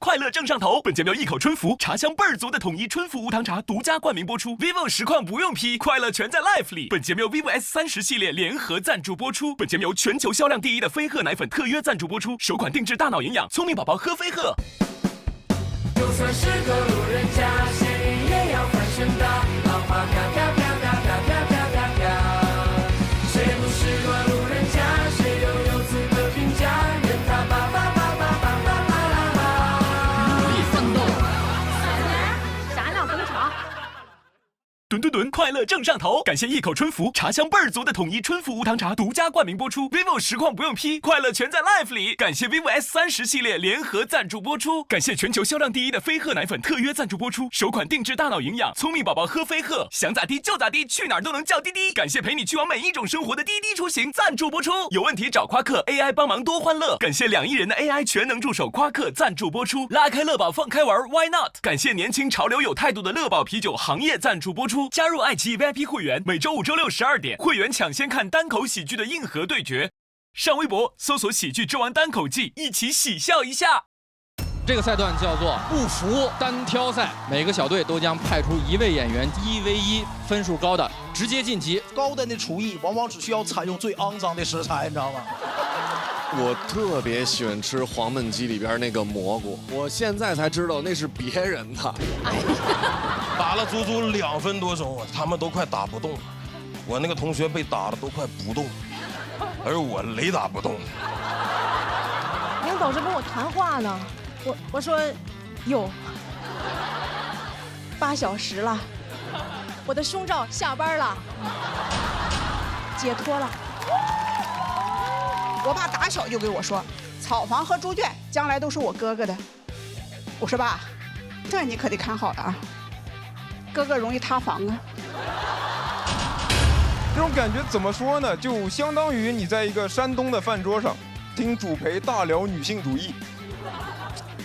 快乐正上头。本节目由一口春福茶香倍儿足的统一春福无糖茶独家冠名播出。vivo 实况不用 P， 快乐全在 Life 里。本节目由 vivo S30系列联合赞助播出。本节目由全球销量第1的飞鹤奶粉特约赞助播出。首款定制大脑营养，聪明宝宝喝飞鹤。就算是个路人甲，咸鱼也要翻身的。浪花飘飘飘飘飘飘飘飘飘，谁不是个路人甲？谁又有资格评价？任他叭叭叭叭叭叭叭啦啦。努力奋斗，闪亮登场。吨吨吨，快乐正上头！感谢一口春福茶香倍儿足的统一春福无糖茶独家冠名播出。vivo 实况不用 P， 快乐全在 Life 里。感谢 vivo S30系列联合赞助播出。感谢全球销量第1的飞鹤奶粉特约赞助播出。首款定制大脑营养，聪明宝宝喝飞鹤，想咋地就咋地，去哪儿都能叫滴滴。感谢陪你去往每一种生活的滴滴出行赞助播出。有问题找夸克 AI 帮忙多欢乐。感谢2亿人的 AI 全能助手夸克赞助播出。拉开乐宝放开玩 ，Why not？ 感谢年轻潮流有态度的乐宝啤酒行业赞助播出。加入爱奇艺 VIP 会员，每周5、周6、12点，会员抢先看单口喜剧的硬核对决。上微博搜索喜剧之王单口季，一起喜笑一下。这个赛段叫做不服单挑赛，每个小队都将派出1位演员1v1，分数高的直接晋级。高端的厨艺往往只需要采用最肮脏的食材，你知道吗？我特别喜欢吃黄焖鸡里边那个蘑菇，我现在才知道那是别人的。打了足足2分多钟啊，他们都快打不动了。我那个同学被打的都快不动了，而我雷打不动。领导是跟我谈话呢，我说有8小时了，我的胸罩下班了，解脱了。我爸打小就跟我说，草房和猪圈将来都是我哥哥的。我说爸，这你可得看好了啊，哥哥容易塌房啊。这种感觉怎么说呢？就相当于你在一个山东的饭桌上，听主陪大聊女性主义。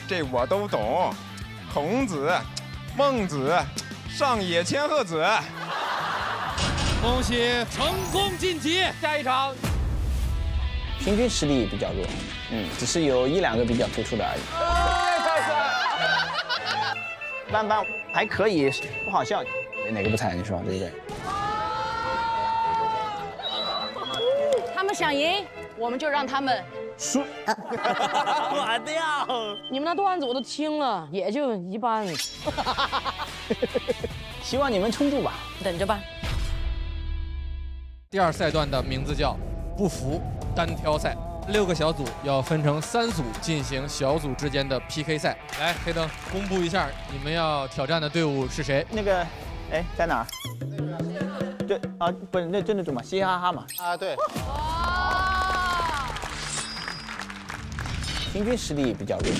这我都懂，孔子、孟子、上野千鹤子。恭喜成功晋级，下一场。平均实力比较弱，只是有1、2个比较突出的而已。一般般，还可以，不好笑。哪个不踩？你说对不对？他们想赢，我们就让他们输。我掉。你们那段子我都听了，也就一般。希望你们撑住吧，等着吧。第2赛段的名字叫不服单挑赛，6个小组要分成3组进行小组之间的 PK 赛。来，黑灯公布一下你们要挑战的队伍是谁？那个，哎，在哪儿？对啊，不是那真的组吗？嘻嘻哈哈嘛。啊，对。平均实力比较弱，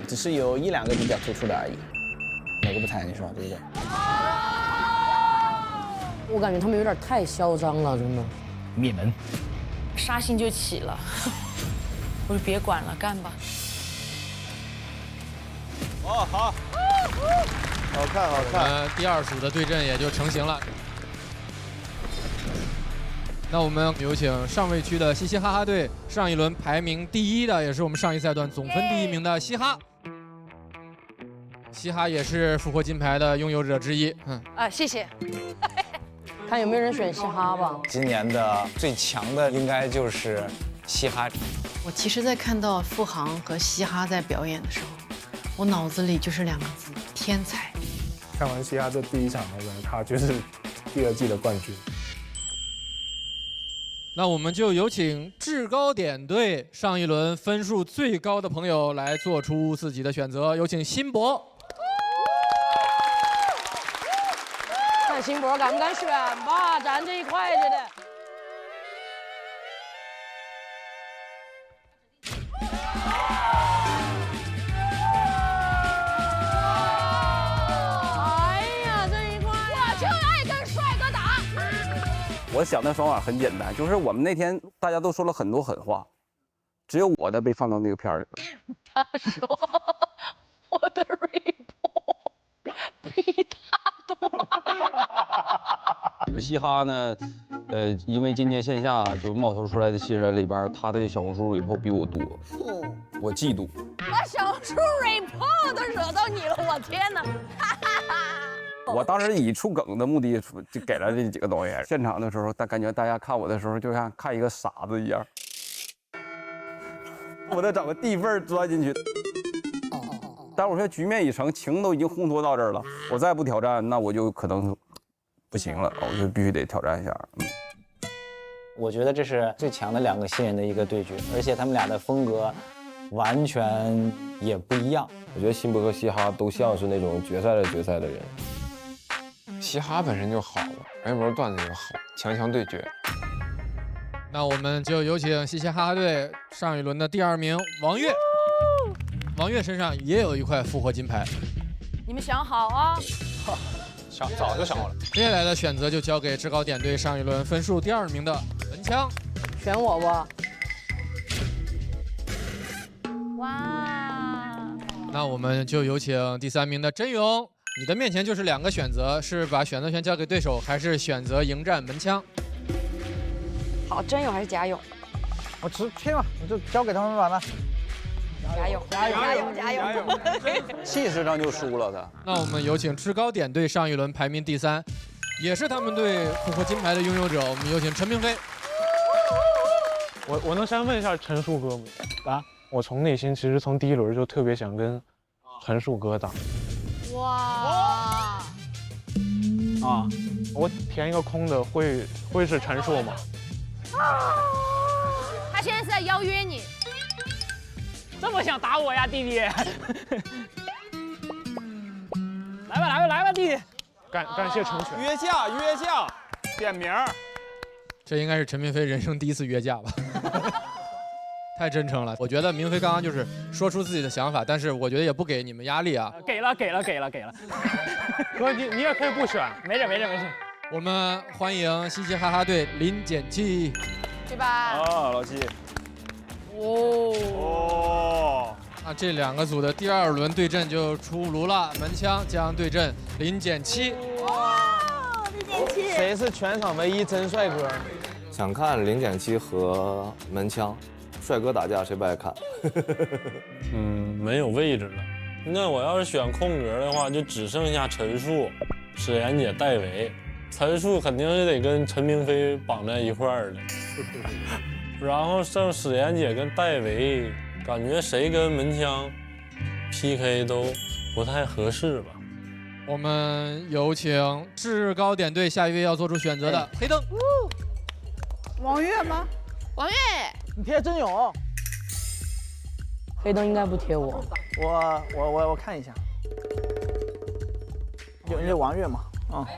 只是有1、2个比较突出的而已。哪个不踩？你说对不对？我感觉他们有点太嚣张了，真的。灭门。杀心就起了，我说别管了，干吧。哦，好，好看，好看。第2组的对阵也就成型了。那我们有请上位区的嘻嘻哈哈队，上一轮排名第1的，也是我们上一赛段总分第1名的嘻哈。嘻哈也是复活金牌的拥有者之一。谢谢。看有没有人选嘻哈吧。今年的最强的应该就是嘻哈。我其实，在看到付航和嘻哈在表演的时候，我脑子里就是2个字：天才。看完嘻哈这第1场那个，他就是第2季的冠军。那我们就有请制高点队上一轮分数最高的朋友来做出自己的选择，有请辛博。看辛博敢不敢选吧，咱这一块着的。哎呀，这一块，我就爱跟帅哥打。我想的方法很简单，就是我们那天大家都说了很多狠话，只有我的被放到那个片儿里了。他说我的 report 比他多。嘻哈呢，因为今天线下就冒头出来的新人里边，他的小红书以后比我多，我嫉妒。我小红书出水泡都惹到你了，我天哪！我当时以出梗的目的就给了这几个东西。现场的时候，感觉大家看我的时候，就像看一个傻子一样。我得找个地缝钻进去。但我说局面已成，情都已经烘托到这儿了，我再不挑战，那我就可能不行了，我就必须得挑战一下。我觉得这是最强的2个新人的一个对决，而且他们俩的风格完全也不一样。我觉得辛博和嘻哈都像是那种决赛的人。嘻哈本身就好了，文博段子也好，强对决。那我们就有请嘻嘻哈哈队上一轮的第2名王悦。王悦身上也有一块复活金牌，你们想好啊？早就想好了。接下来的选择就交给制高点队上一轮分数第2名的文枪。选我不？哇！那我们就有请第3名的真勇。你的面前就是2个选择，是把选择权交给对手，还是选择迎战门枪？好，真勇还是假勇？我去吧，你就交给他们玩吧。加油！气势上就输了他。那我们有请制高点队上一轮排名第3，也是他们队复活金牌的拥有者。我们有请陈明飞。我能先问一下陈树哥吗？啊，我从内心其实从第1轮就特别想跟陈树哥打。哇！啊，我填一个空的会是陈树吗？他现在是在邀约你。这么想打我呀，弟弟？来吧，弟弟！感谢成全。约架，点名。这应该是陈明飞人生第1次约架吧？太真诚了。我觉得明飞刚刚就是说出自己的想法，但是我觉得也不给你们压力啊。给了。哥，你也可以不选。没事。我们欢迎嘻嘻哈哈队林简七。对吧？啊，老七。那这2个组的第2轮对阵就出炉了，门枪将对阵林简七。林简七，谁是全场唯一真帅哥？想看林简七和门枪，帅哥打架谁不爱看？没有位置了。那我要是选空格的话，就只剩下陈树、史岩姐、戴维。陈树肯定是得跟陈明飞绑在一块儿的。然后剩史岩姐跟戴维，感觉谁跟门枪 PK 都不太合适吧。我们有请制高点队下一位要做出选择的黑灯。王悦吗？王悦，你贴真勇。黑灯应该不贴我。我看一下。有王悦吗？OK。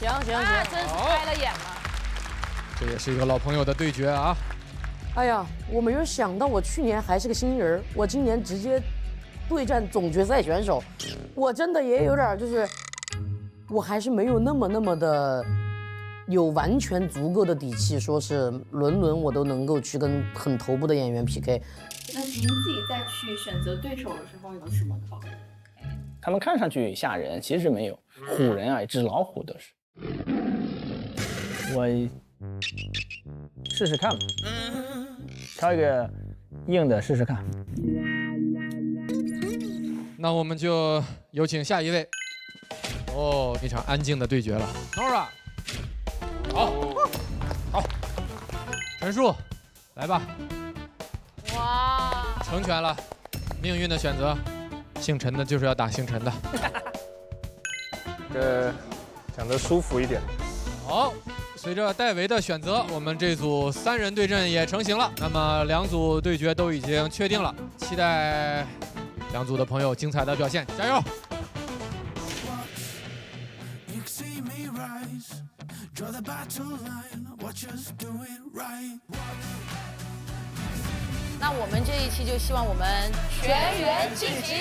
行，真是开了眼了。这也是一个老朋友的对决啊！哎呀，我没有想到我去年还是个新人，我今年直接对战总决赛选手，我真的也有点就是，我还是没有那么的有完全足够的底气，说是轮我都能够去跟很头部的演员 PK。那您自己再去选择对手的时候有什么考虑？他们看上去吓人，其实没有，唬人啊，一只老虎都是。我试试看吧，挑一个硬的试试看。那我们就有请下一位。一场安静的对决了。Nora， 好，陈树，来吧。哇，成全了，命运的选择，姓陈的就是要打姓陈的。讲得舒服一点。好。随着戴维的选择，我们这组3人对阵也成型了。那么2组对决都已经确定了，期待2组的朋友精彩的表现，加油！那我们这一期就希望我们全员晋级，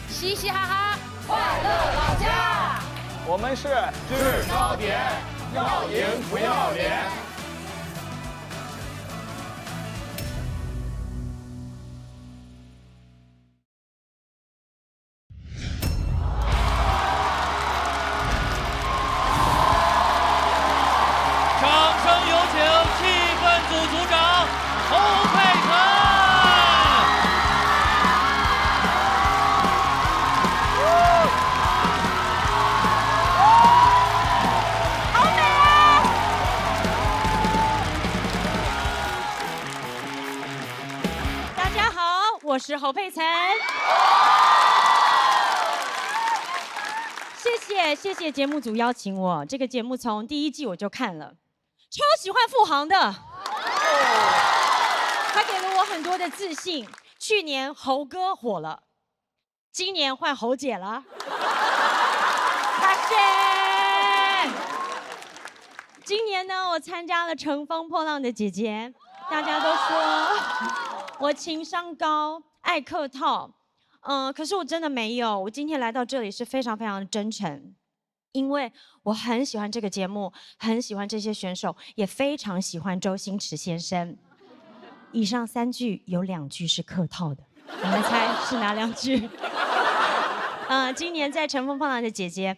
嘻嘻哈哈，快乐老家。我们是制高点。要赢不要脸。掌声有请气氛组组长侯佩岑。持侯佩岑。谢谢节目组邀请我，这个节目从第1季我就看了，超喜欢傅航的，他给了我很多的自信。去年侯哥火了，今年换侯姐了。今年呢，我参加了《乘风破浪的姐姐》，大家都说我情商高，爱客套，可是我真的没有。我今天来到这里是非常非常的真诚，因为我很喜欢这个节目，很喜欢这些选手，也非常喜欢周星驰先生。以上3句有2句是客套的，你们猜是哪2句？今年在《乘风破浪的姐姐》。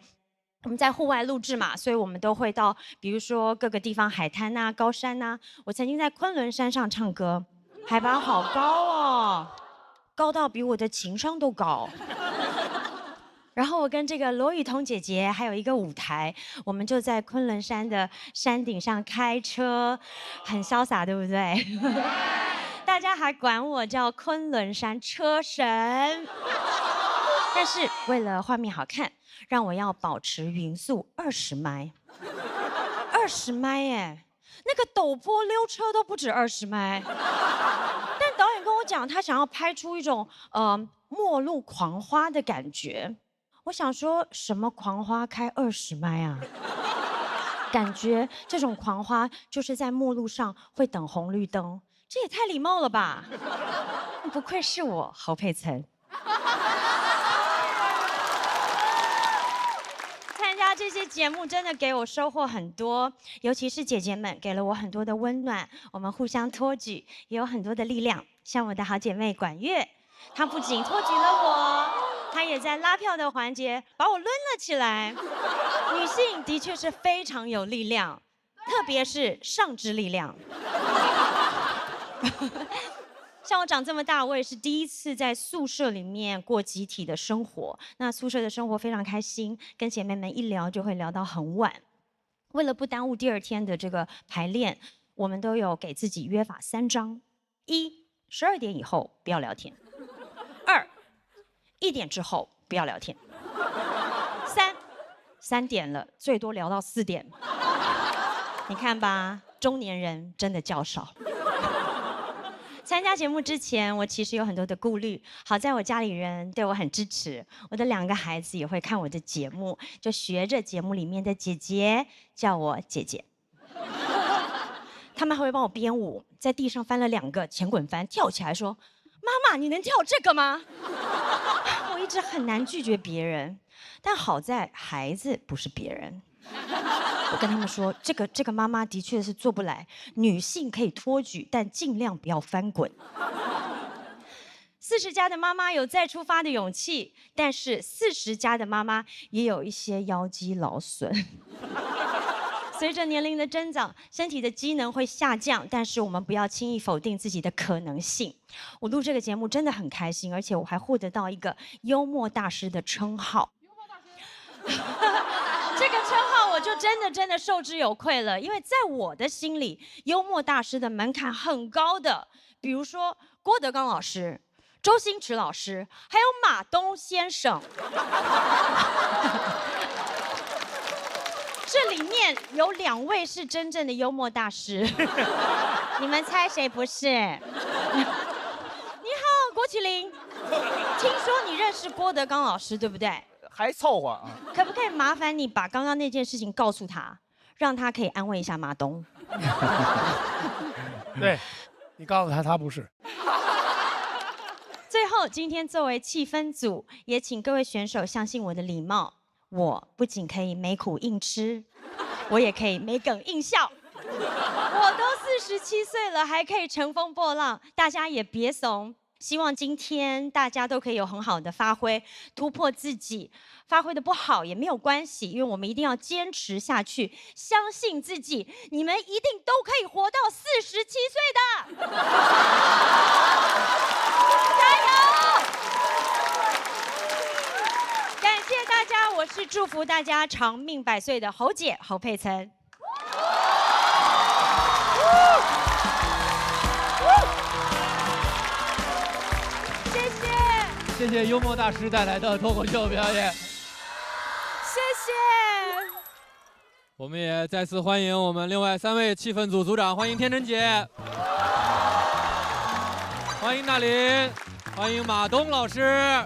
我们在户外录制嘛，所以我们都会到，比如说各个地方海滩呐、高山呐。我曾经在昆仑山上唱歌，海拔好高哦，高到比我的情商都高。然后我跟这个罗雨彤姐姐还有一个舞台，我们就在昆仑山的山顶上开车，很潇洒，对不对？大家还管我叫昆仑山车神。但是为了画面好看，让我要保持匀速20迈，20迈哎，那个陡坡溜车都不止20迈。但导演跟我讲，他想要拍出一种末路狂花的感觉。我想说什么狂花开20迈啊？感觉这种狂花就是在末路上会等红绿灯，这也太礼貌了吧？不愧是我侯佩岑。参加这些节目真的给我收获很多，尤其是姐姐们给了我很多的温暖，我们互相托举，也有很多的力量。像我的好姐妹管乐，她不仅托举了我，她也在拉票的环节把我抡了起来。女性的确是非常有力量，特别是上肢力量。像我长这么大，我也是第一次在宿舍里面过集体的生活。那宿舍的生活非常开心，跟姐妹们一聊就会聊到很晚。为了不耽误第2天的这个排练，我们都有给自己约法3章：1、12点以后不要聊天；2、1点之后不要聊天；3、3点了最多聊到4点。你看吧，中年人真的较少。参加节目之前，我其实有很多的顾虑。好在我家里人对我很支持，我的2个孩子也会看我的节目，就学着节目里面的姐姐叫我姐姐。他们还会帮我编舞，在地上翻了2个前滚翻，跳起来说：“妈妈，你能跳这个吗？”我一直很难拒绝别人，但好在孩子不是别人。我跟他们说，这个妈妈的确是做不来，女性可以托举，但尽量不要翻滚。40加的妈妈有再出发的勇气，但是40加的妈妈也有一些腰肌劳损。随着年龄的增长，身体的机能会下降，但是我们不要轻易否定自己的可能性。我录这个节目真的很开心，而且我还获得到一个幽默大师的称号。这个称号我就真的受之有愧了，因为在我的心里，幽默大师的门槛很高的，比如说郭德纲老师、周星驰老师，还有马东先生。这里面有2位是真正的幽默大师，你们猜谁不是？你好，郭麒麟，听说你认识郭德纲老师，对不对？还凑合啊！可不可以麻烦你把刚刚那件事情告诉他，让他可以安慰一下马东？对，你告诉他，他不是。最后，今天作为气氛组，也请各位选手相信我的礼貌。我不仅可以没苦硬吃，我也可以没梗硬笑。我都47岁了，还可以乘风破浪，大家也别怂。希望今天大家都可以有很好的发挥，突破自己。发挥的不好也没有关系，因为我们一定要坚持下去，相信自己，你们一定都可以活到47岁的。加油！感谢大家，我是祝福大家长命百岁的侯姐侯佩岑。谢谢谢幽默大师带来的脱口秀表演，谢谢。我们也再次欢迎我们另外3位气氛组组长，欢迎天真姐，欢迎娜琳，欢迎马东老师。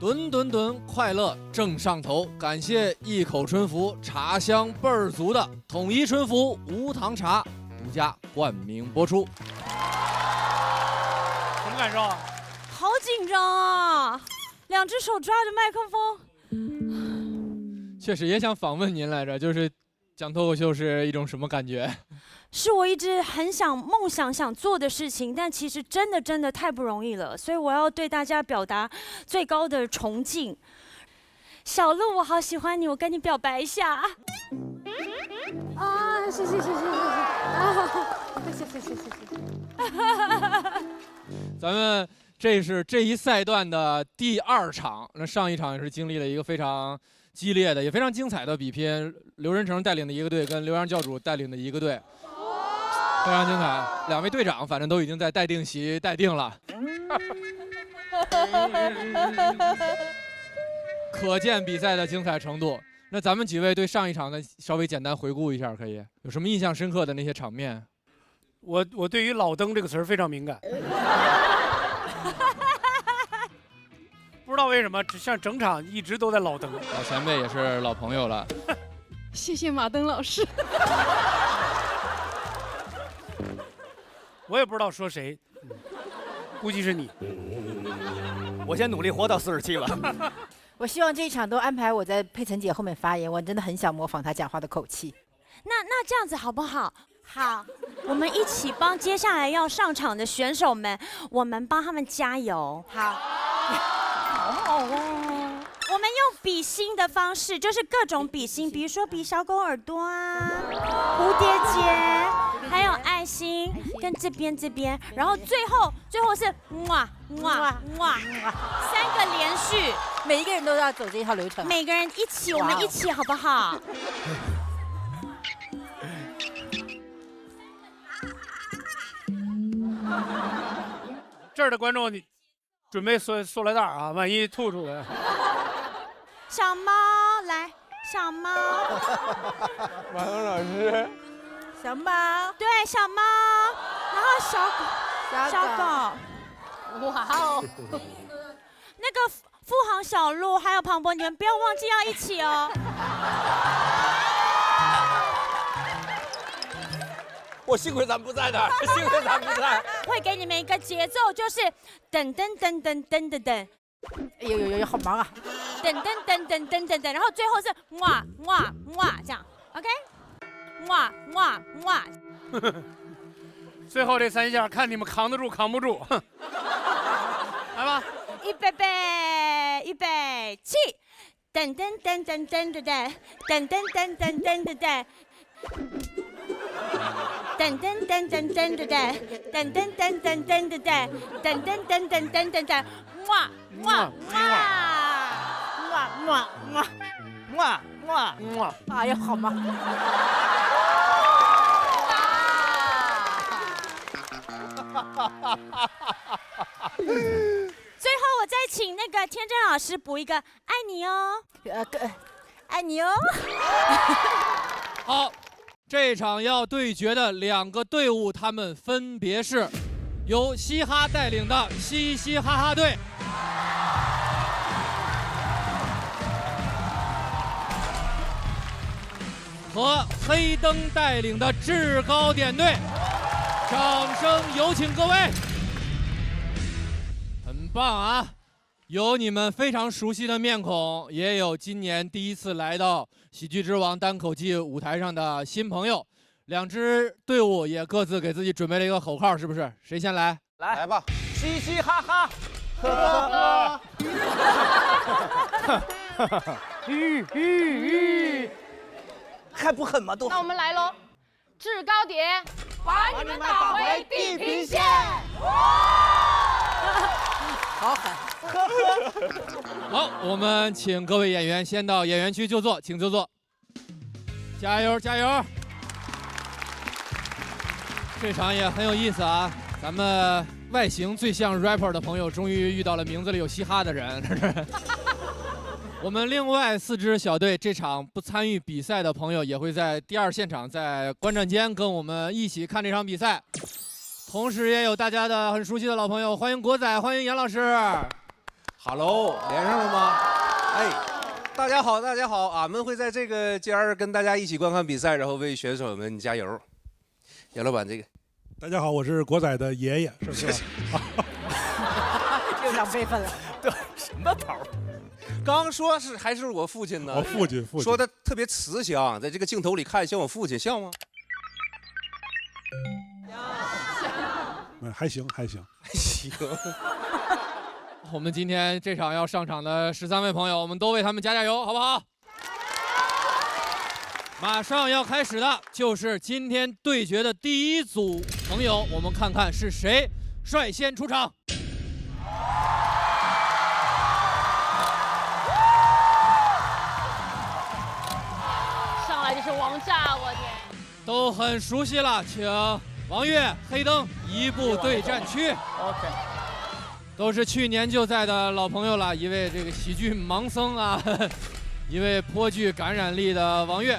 吨吨吨，快乐正上头！感谢一口春福，茶香倍儿足的统一春福无糖茶独家冠名播出。什么感受啊？好紧张啊！2只手抓着麦克风。确实也想访问您来着，就是讲脱口秀是一种什么感觉？是我一直很梦想做的事情，但其实真的太不容易了，所以我要对大家表达最高的崇敬。小鹿，我好喜欢你，我跟你表白一下。啊，谢谢啊，谢谢。咱们这是这一赛段的第2场，那上一场也是经历了一个非常激烈的也非常精彩的比拼，刘仁成带领的一个队跟刘洋教主带领的一个队，非常精彩。2位队长反正都已经在待定席待定了，可见比赛的精彩程度。那咱们几位对上一场的稍微简单回顾一下，可以有什么印象深刻的那些场面？我对于老登这个词儿非常敏感。不知道为什么，像整场一直都在老登。老前辈也是老朋友了。谢谢马登老师。我也不知道说谁，估计是你。我先努力活到47吧。我希望这一场都安排我在佩岑姐后面发言，我真的很想模仿她讲话的口气。那这样子好不好？好，我们一起帮接下来要上场的选手们，我们帮他们加油。好，好好哦。我们用比心的方式，就是各种比心，比如说比小狗耳朵啊、蝴蝶结，还有爱心，跟这边，然后最后是3个连续，每一个人都要走这一套流程，每个人一起，我们一起好不好？这儿的观众，你准备塑料袋啊，万一吐出来。小猫来，小猫。马东老师。小猫。对，小猫，然后小狗。哇哦。那个富航、小鹿还有庞博，你们不要忘记要一起哦。我幸亏咱不在那儿，幸亏咱不在。会给你们一个节奏，就是噔噔噔噔噔噔噔。有，好忙啊！噔噔噔噔噔噔噔，然后最后是这样 ，OK？最后这3下，看你们扛得住扛不住。来吧，预备，起！噔噔噔噔噔噔噔，噔噔噔噔噔噔噔。噔噔噔噔噔噔噔，噔噔噔噔噔噔噔，噔噔噔噔噔噔噔，哎呀，好吗？最后我再请那个天真老师补一个爱你哦，爱你哦。好。这场要对决的2个队伍，他们分别是由嘻哈带领的嘻嘻哈哈队，和黑灯带领的制高点队。掌声有请各位！很棒啊！有你们非常熟悉的面孔，也有今年第1次来到喜剧之王单口季舞台上的新朋友。2支队伍也各自给自己准备了一个口号，是不是？谁先来？来吧，嘻嘻哈哈，呵呵呵，还不狠吗？都。那我们来喽，制高点，把你们打回地平线。好狠！好，我们请各位演员先到演员区就坐，请就坐。加油，加油！这场也很有意思啊，咱们外形最像 rapper 的朋友终于遇到了名字里有嘻哈的人。我们另外4支小队这场不参与比赛的朋友也会在第2现场，在观战间跟我们一起看这场比赛。同时也有大家的很熟悉的老朋友，欢迎国仔，欢迎杨老师。Hello， 连上了吗？哎，大家好，大家好，俺们会在这个间儿跟大家一起观看比赛，然后为选手们加油。杨老板，这个。大家好，我是国仔的爷爷，是不是？又长辈分了。对，什么头？刚说是还是我父亲呢？我父亲说的特别慈祥，在这个镜头里看像我父亲，像吗？还行，还行，还行。我们今天这场要上场的13位朋友，我们都为他们加油，好不好？马上要开始的就是今天对决的第1组朋友，我们看看是谁率先出场。上来就是王炸，我天！都很熟悉了，请王悦、黑灯移步对战区。OK。都是去年就在的老朋友了，一位这个喜剧盲僧啊，一位颇具感染力的王悦。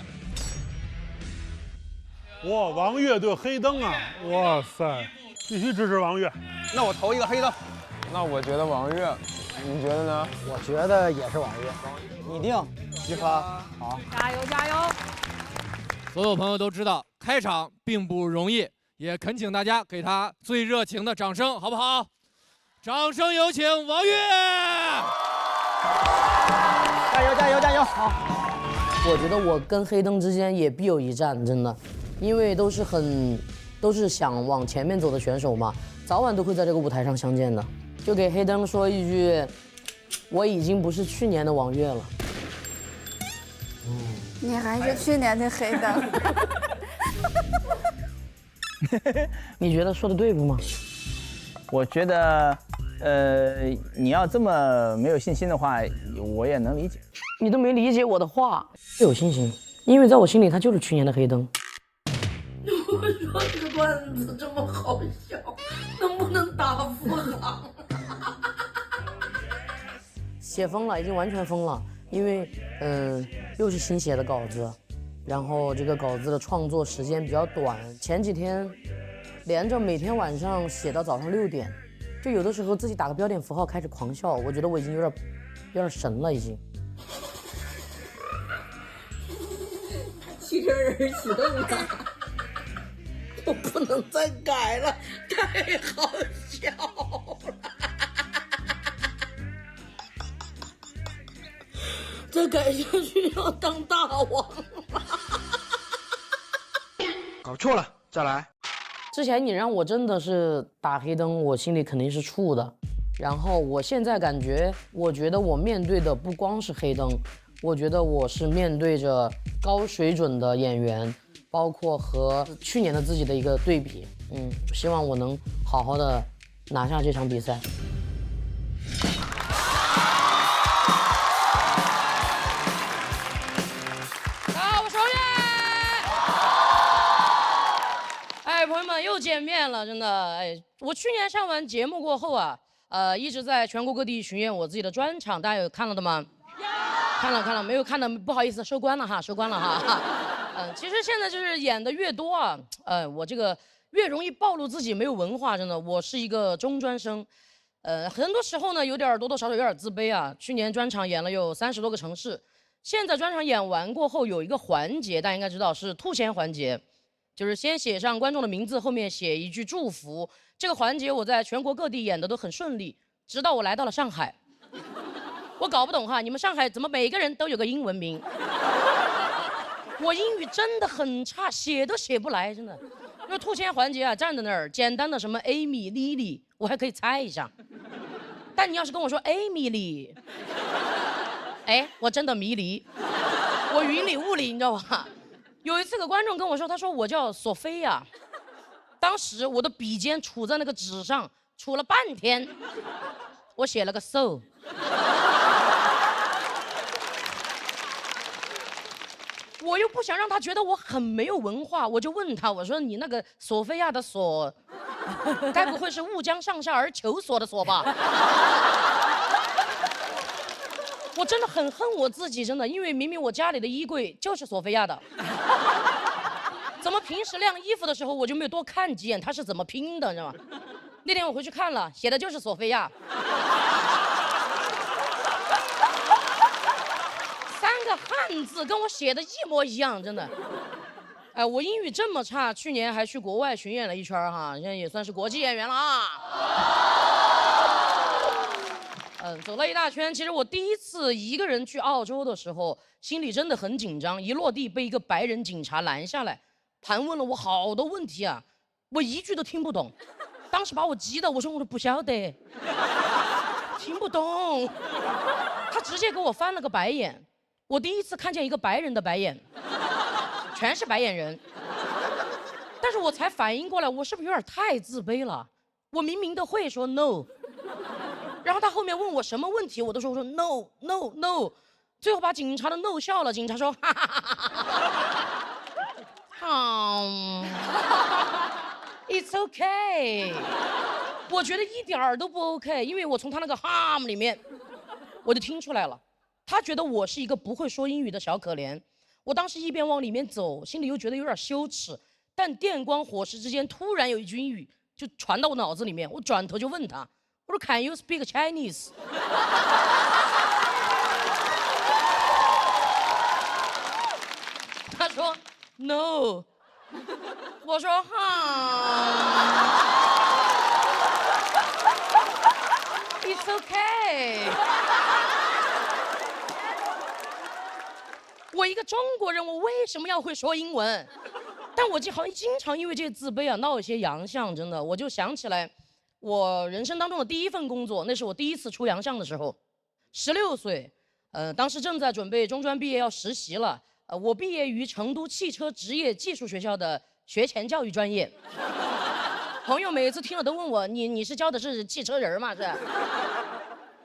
哇，王悦对黑灯啊！哇塞，必须支持王悦。那我投一个黑灯。那我觉得王悦，你觉得呢？我觉得也是王悦。你定，集合。好，加油加油！所有朋友都知道，开场并不容易，也恳请大家给他最热情的掌声，好不好？掌声有请王悦！加油加油加油！好，我觉得我跟黑灯之间也必有一战，真的，因为都是想往前面走的选手嘛，早晚都会在这个舞台上相见的。就给黑灯说一句，我已经不是去年的王悦了。你还是去年的黑灯。你觉得说的对不吗？我觉得，你要这么没有信心的话，我也能理解。你都没理解我的话，有信心，因为在我心里他就是去年的黑灯。我说这个段子这么好笑，能不能打富航？写疯了，已经完全疯了，因为又是新写的稿子，然后这个稿子的创作时间比较短，前几天连着每天晚上写到早上6点，就有的时候自己打个标点符号开始狂笑，我觉得我已经有点神了已经。汽车人启动了，我不能再改了，太好笑了。再改下去要当大王了。搞错了，再来。之前你让我真的是打黑灯，我心里肯定是怵的。然后我现在感觉，我觉得我面对的不光是黑灯，我觉得我是面对着高水准的演员，包括和去年的自己的一个对比。希望我能好好的拿下这场比赛。朋友们又见面了，真的哎！我去年上完节目过后啊，一直在全国各地巡演我自己的专场，大家有看了的吗？看了，没有看的不好意思，收官了哈。其实现在就是演的越多啊，我这个越容易暴露自己没有文化，真的，我是一个中专生，很多时候呢多多少少有点自卑啊。去年专场演了有30多个城市，现在专场演完过后有一个环节，大家应该知道是吐钱环节。就是先写上观众的名字，后面写一句祝福。这个环节我在全国各地演的都很顺利，直到我来到了上海。我搞不懂哈，你们上海怎么每个人都有个英文名？我英语真的很差，写都写不来，真的。因为吐钱环节啊，站在那儿，简单的什么 Amy、Lily， 我还可以猜一下。但你要是跟我说 Amy， 哎，我真的迷离，我云里雾里，你知道吧？有一次，个观众跟我说，他说我叫索菲亚，当时我的笔尖杵在那个纸上，杵了半天，我写了个 so。我又不想让他觉得我很没有文化，我就问他，我说你那个索菲亚的索该不会是误将上下而求索的索吧？我真的很恨我自己，真的，因为明明我家里的衣柜就是索菲亚的，怎么平时晾衣服的时候我就没有多看几眼它是怎么拼的，你知道吗？那天我回去看了，写的就是索菲亚，3个汉字跟我写的一模一样，真的。哎，我英语这么差，去年还去国外巡演了一圈哈，现在也算是国际演员了啊。走了一大圈。其实我第一次一个人去澳洲的时候，心里真的很紧张。一落地被一个白人警察拦下来，盘问了我好多问题啊，我一句都听不懂。当时把我急的，我说不晓得，听不懂。他直接给我翻了个白眼。我第一次看见一个白人的白眼，全是白眼人。但是我才反应过来，我是不是有点太自卑了？我明明都会说 no。然后他后面问我什么问题，我都说no no no， 最后把警察的 no 笑了。警察说哈哈哈哈，it's okay。我觉得一点儿都不 OK， 因为我从他那个 harm 里面，我就听出来了，他觉得我是一个不会说英语的小可怜。我当时一边往里面走，心里又觉得有点羞耻，但电光火石之间，突然有一句英语就传到我脑子里面，我转头就问他。我说 Can you speak Chinese？ 他说 No。我说It's okay。我一个中国人，我为什么要会说英文？但我好像经常因为这个自卑啊闹一些洋相，真的，我就想起来。我人生当中的第一份工作，那是我第一次出洋相的时候，16岁，当时正在准备中专毕业要实习了，我毕业于成都汽车职业技术学校的学前教育专业。朋友每次听了都问我，你是教的是汽车人吗？是。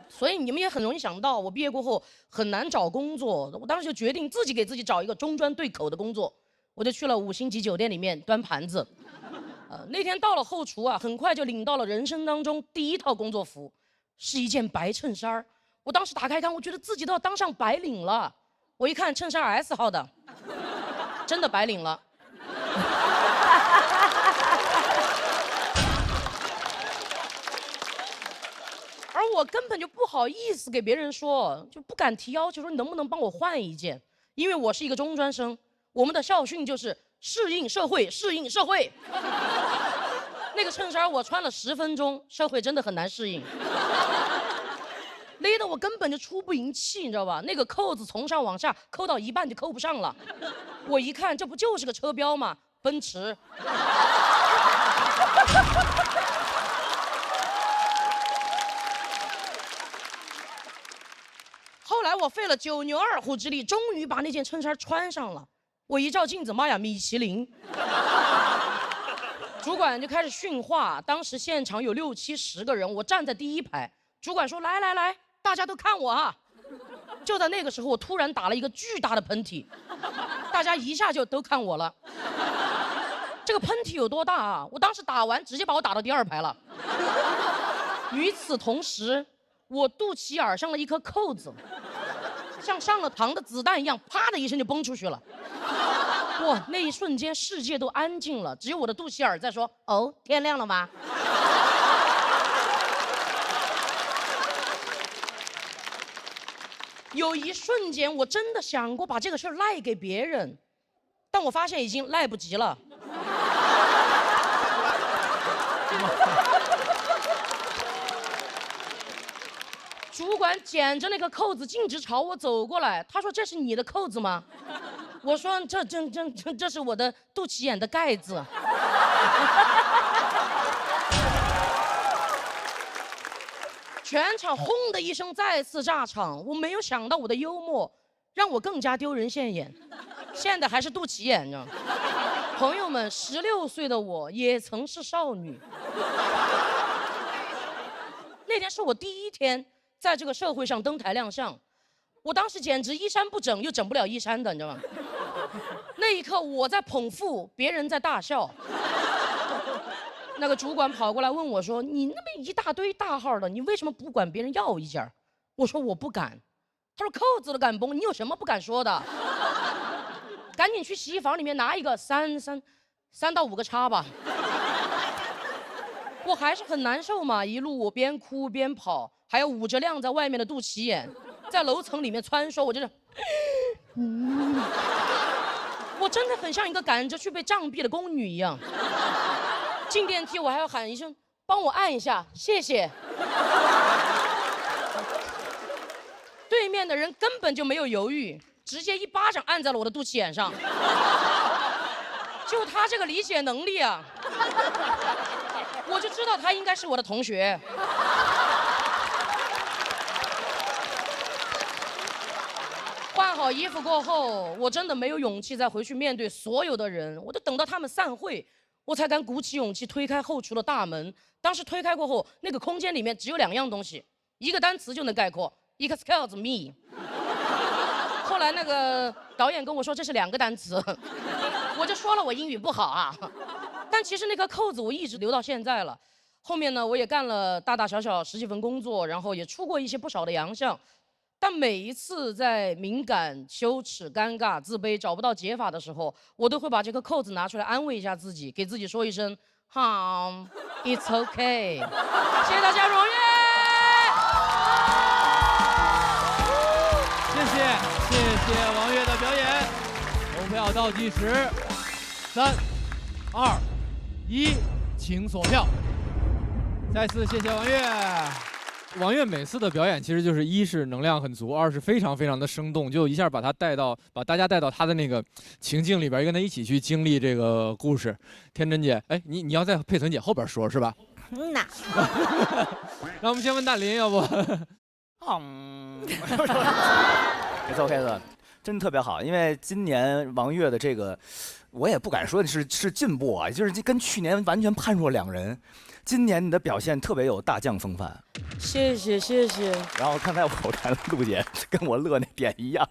所以你们也很容易想到，我毕业过后很难找工作，我当时就决定自己给自己找一个中专对口的工作，我就去了5星级酒店里面端盘子。那天到了后厨啊，很快就领到了人生当中第一套工作服，是一件白衬衫。我当时打开看，我觉得自己都要当上白领了。我一看衬衫 S 号的，真的白领了。而我根本就不好意思给别人说，就不敢提要求，说你能不能帮我换一件，因为我是一个中专生，我们的校训就是适应社会，适应社会。那个衬衫我穿了10分钟，社会真的很难适应，勒得我根本就出不赢气，你知道吧？那个扣子从上往下扣到一半就扣不上了。我一看，这不就是个车标吗？奔驰。后来我费了9牛2虎之力，终于把那件衬衫穿上了。我一照镜子，妈呀，米其林！主管就开始训话，当时现场有60、70个人，我站在第1排。主管说：“来来来，大家都看我啊！”就在那个时候，我突然打了一个巨大的喷嚏，大家一下就都看我了。这个喷嚏有多大啊？我当时打完，直接把我打到第2排了。与此同时，我肚脐眼上了一颗扣子，像上了膛的子弹一样，啪的一声就崩出去了。哇，那一瞬间世界都安静了，只有我的肚脐眼在说：“哦，天亮了吗？”有一瞬间，我真的想过把这个事儿赖给别人，但我发现已经来不及了。主管捡着那个扣子，径直朝我走过来，他说：“这是你的扣子吗？”我说：“这是我的肚脐眼的盖子。”全场轰的一声再次炸场。我没有想到我的幽默让我更加丢人现眼，现在还是肚脐眼呢。朋友们，16岁的我也曾是少女。那天是我第1天在这个社会上登台亮相，我当时简直衣衫不整又整不了衣衫的，你知道吗？那一刻我在捧腹，别人在大笑。那个主管跑过来问我说：“你那么一大堆大号的，你为什么不管别人要一件？”我说：“我不敢。”他说：“扣子都敢崩，你有什么不敢说的？赶紧去洗衣房里面拿一个3到5个叉吧。”我还是很难受嘛，一路我边哭边跑，还有捂着亮在外面的肚脐眼，在楼层里面穿梭，我就是，我真的很像一个赶着去被杖毙的宫女一样。进电梯我还要喊一声帮我按一下，谢谢。对面的人根本就没有犹豫，直接一巴掌按在了我的肚脐眼上。就他这个理解能力啊，我就知道他应该是我的同学。换好衣服过后，我真的没有勇气再回去面对所有的人，我就等到他们散会，我才敢鼓起勇气推开后厨的大门。当时推开过后，那个空间里面只有2样东西，一个单词就能概括 ，excuse me。后来那个导演跟我说这是2个单词，我就说了我英语不好啊。但其实那颗扣子我一直留到现在了。后面呢，我也干了大大小小10几份工作，然后也出过一些不少的洋相。但每一次在敏感、羞耻、尴尬、自卑找不到解法的时候，我都会把这颗扣子拿出来安慰一下自己，给自己说一声好 ，It's okay。谢谢大家，荣誉。谢谢王悦的表演。投票倒计时，3、2、1，请锁票。再次谢谢王悦。王悦每次的表演其实就是一是能量很足，二是非常非常的生动，就一下把大家带到他的那个情境里边，跟他一起去经历这个故事。天真姐，哎，你要在佩岑姐后边说是吧？嗯呐。那我们先问大林，要不？没错，真特别好。因为今年王悦的这个，我也不敢说是进步啊，就是跟去年完全判若两人。今年你的表现特别有大将风范，谢谢。然后刚才我看陆姐跟我乐那点一样，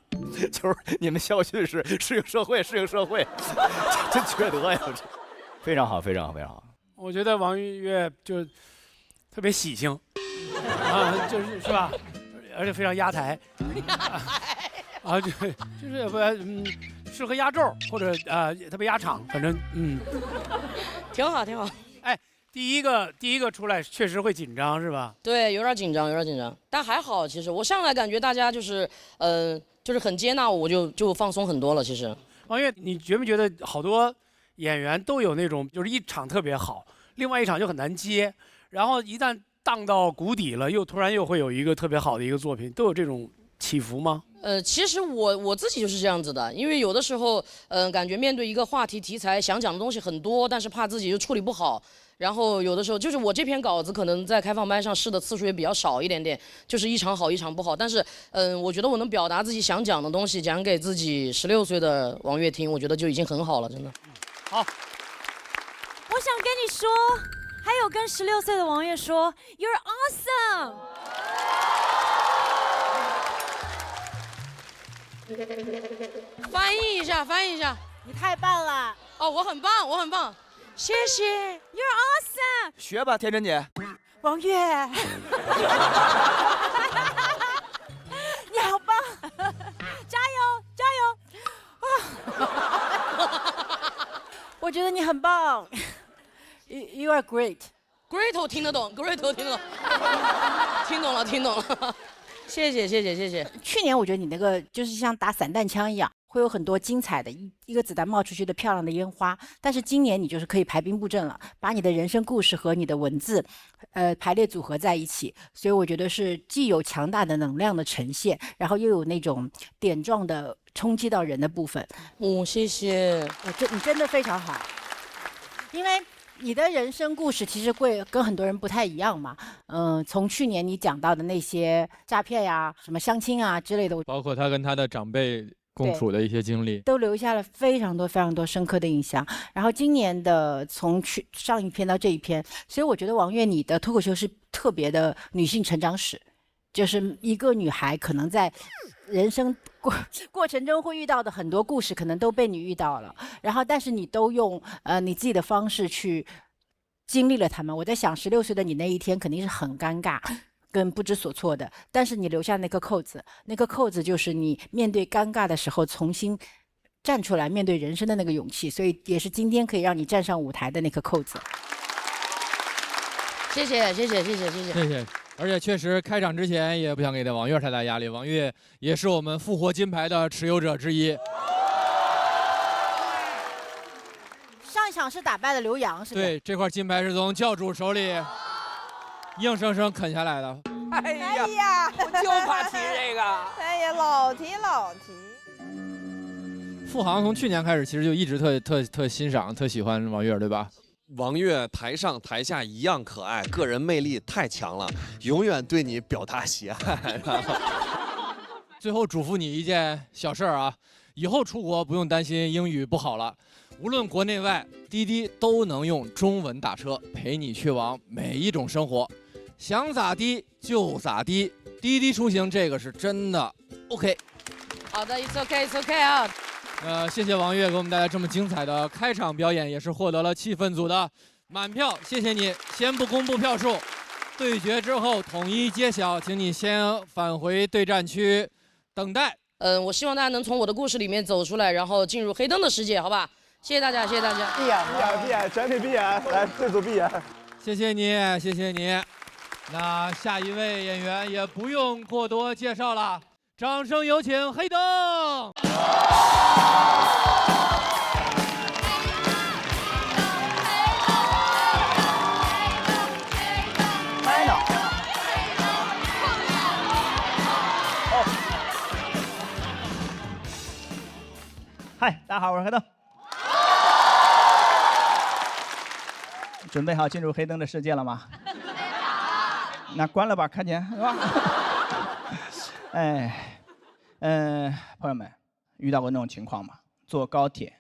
就是你们校训是适应社会，真缺德呀！非常好。我觉得王悦就特别喜庆啊，是吧？而且非常压台，就是不适合压轴或者特别压场，反正挺好。哎。第一个出来确实会紧张是吧？对，有点紧张，但还好。其实我上来感觉大家就是很接纳我，就放松很多了。其实，王悦，你觉没觉得好多演员都有那种，就是一场特别好，另外一场就很难接，然后一旦荡到谷底了，突然又会有一个特别好的一个作品，都有这种起伏吗？其实我自己就是这样子的，因为有的时候，感觉面对一个话题题材，想讲的东西很多，但是怕自己又处理不好。然后有的时候就是我这篇稿子可能在开放麦上试的次数也比较少一点点，就是一场好一场不好。但是我觉得我能表达自己想讲的东西，讲给自己16岁的王悦听，我觉得就已经很好了，真的。好，我想跟你说，还有跟16岁的王悦说 ，You're awesome。翻译一下，你太棒了。哦，我很棒。谢谢 ，You're awesome。学吧，天真姐。王悦，你好棒，加油！我觉得你很棒 ，You are great。Great 我听得懂，听懂了。谢谢。去年我觉得你那个就是像打散弹枪一样。会有很多精彩的一个子弹冒出去的漂亮的烟花，但是今年你就是可以排兵布阵了，把你的人生故事和你的文字，排列组合在一起，所以我觉得是既有强大的能量的呈现，然后又有那种点状的冲击到人的部分。谢谢，你真的非常好，因为你的人生故事其实会跟很多人不太一样嘛，从去年你讲到的那些诈骗呀、什么相亲啊之类的，包括他跟他的长辈共处的一些经历，都留下了非常多深刻的印象。然后今年的从上一篇到这一篇，所以我觉得王悦你的脱口秀是特别的女性成长史，就是一个女孩可能在人生过程中会遇到的很多故事，可能都被你遇到了，然后但是你都用你自己的方式去经历了他们。我在想，16岁的你那一天肯定是很尴尬。跟不知所措的，但是你留下那颗扣子，那颗扣子就是你面对尴尬的时候重新站出来面对人生的那个勇气，所以也是今天可以让你站上舞台的那颗扣子。谢谢。谢谢。而且确实开场之前也不想给王悦太大压力，王悦也是我们复活金牌的持有者之一。上一场是打败了刘洋，是吧？对，这块金牌是从教主手里硬生生啃下来的。哎呀，我就怕提这个。哎呀，老提。付航从去年开始，其实就一直特欣赏、特喜欢王悦，对吧？王悦台上台下一样可爱，个人魅力太强了，永远对你表达喜爱。最后嘱咐你一件小事儿啊，以后出国不用担心英语不好了，无论国内外，滴滴都能用中文打车，陪你去往每一种生活。想咋地就咋地，滴滴出行这个是真的 OK。好的 ，It's OK 啊。谢谢王悦给我们带来这么精彩的开场表演，也是获得了气氛组的满票，谢谢你。先不公布票数，对决之后统一揭晓，请你先返回对战区等待。我希望大家能从我的故事里面走出来，然后进入黑灯的世界，好吧？谢谢大家。闭眼，全体闭眼，来，这组闭眼。谢谢你。那下一位演员也不用过多介绍了，掌声有请黑灯。嗨，大家好，我是黑灯。准备好进入黑灯的世界了吗？那关了吧，看见是吧？朋友们，遇到过那种情况吗？坐高铁，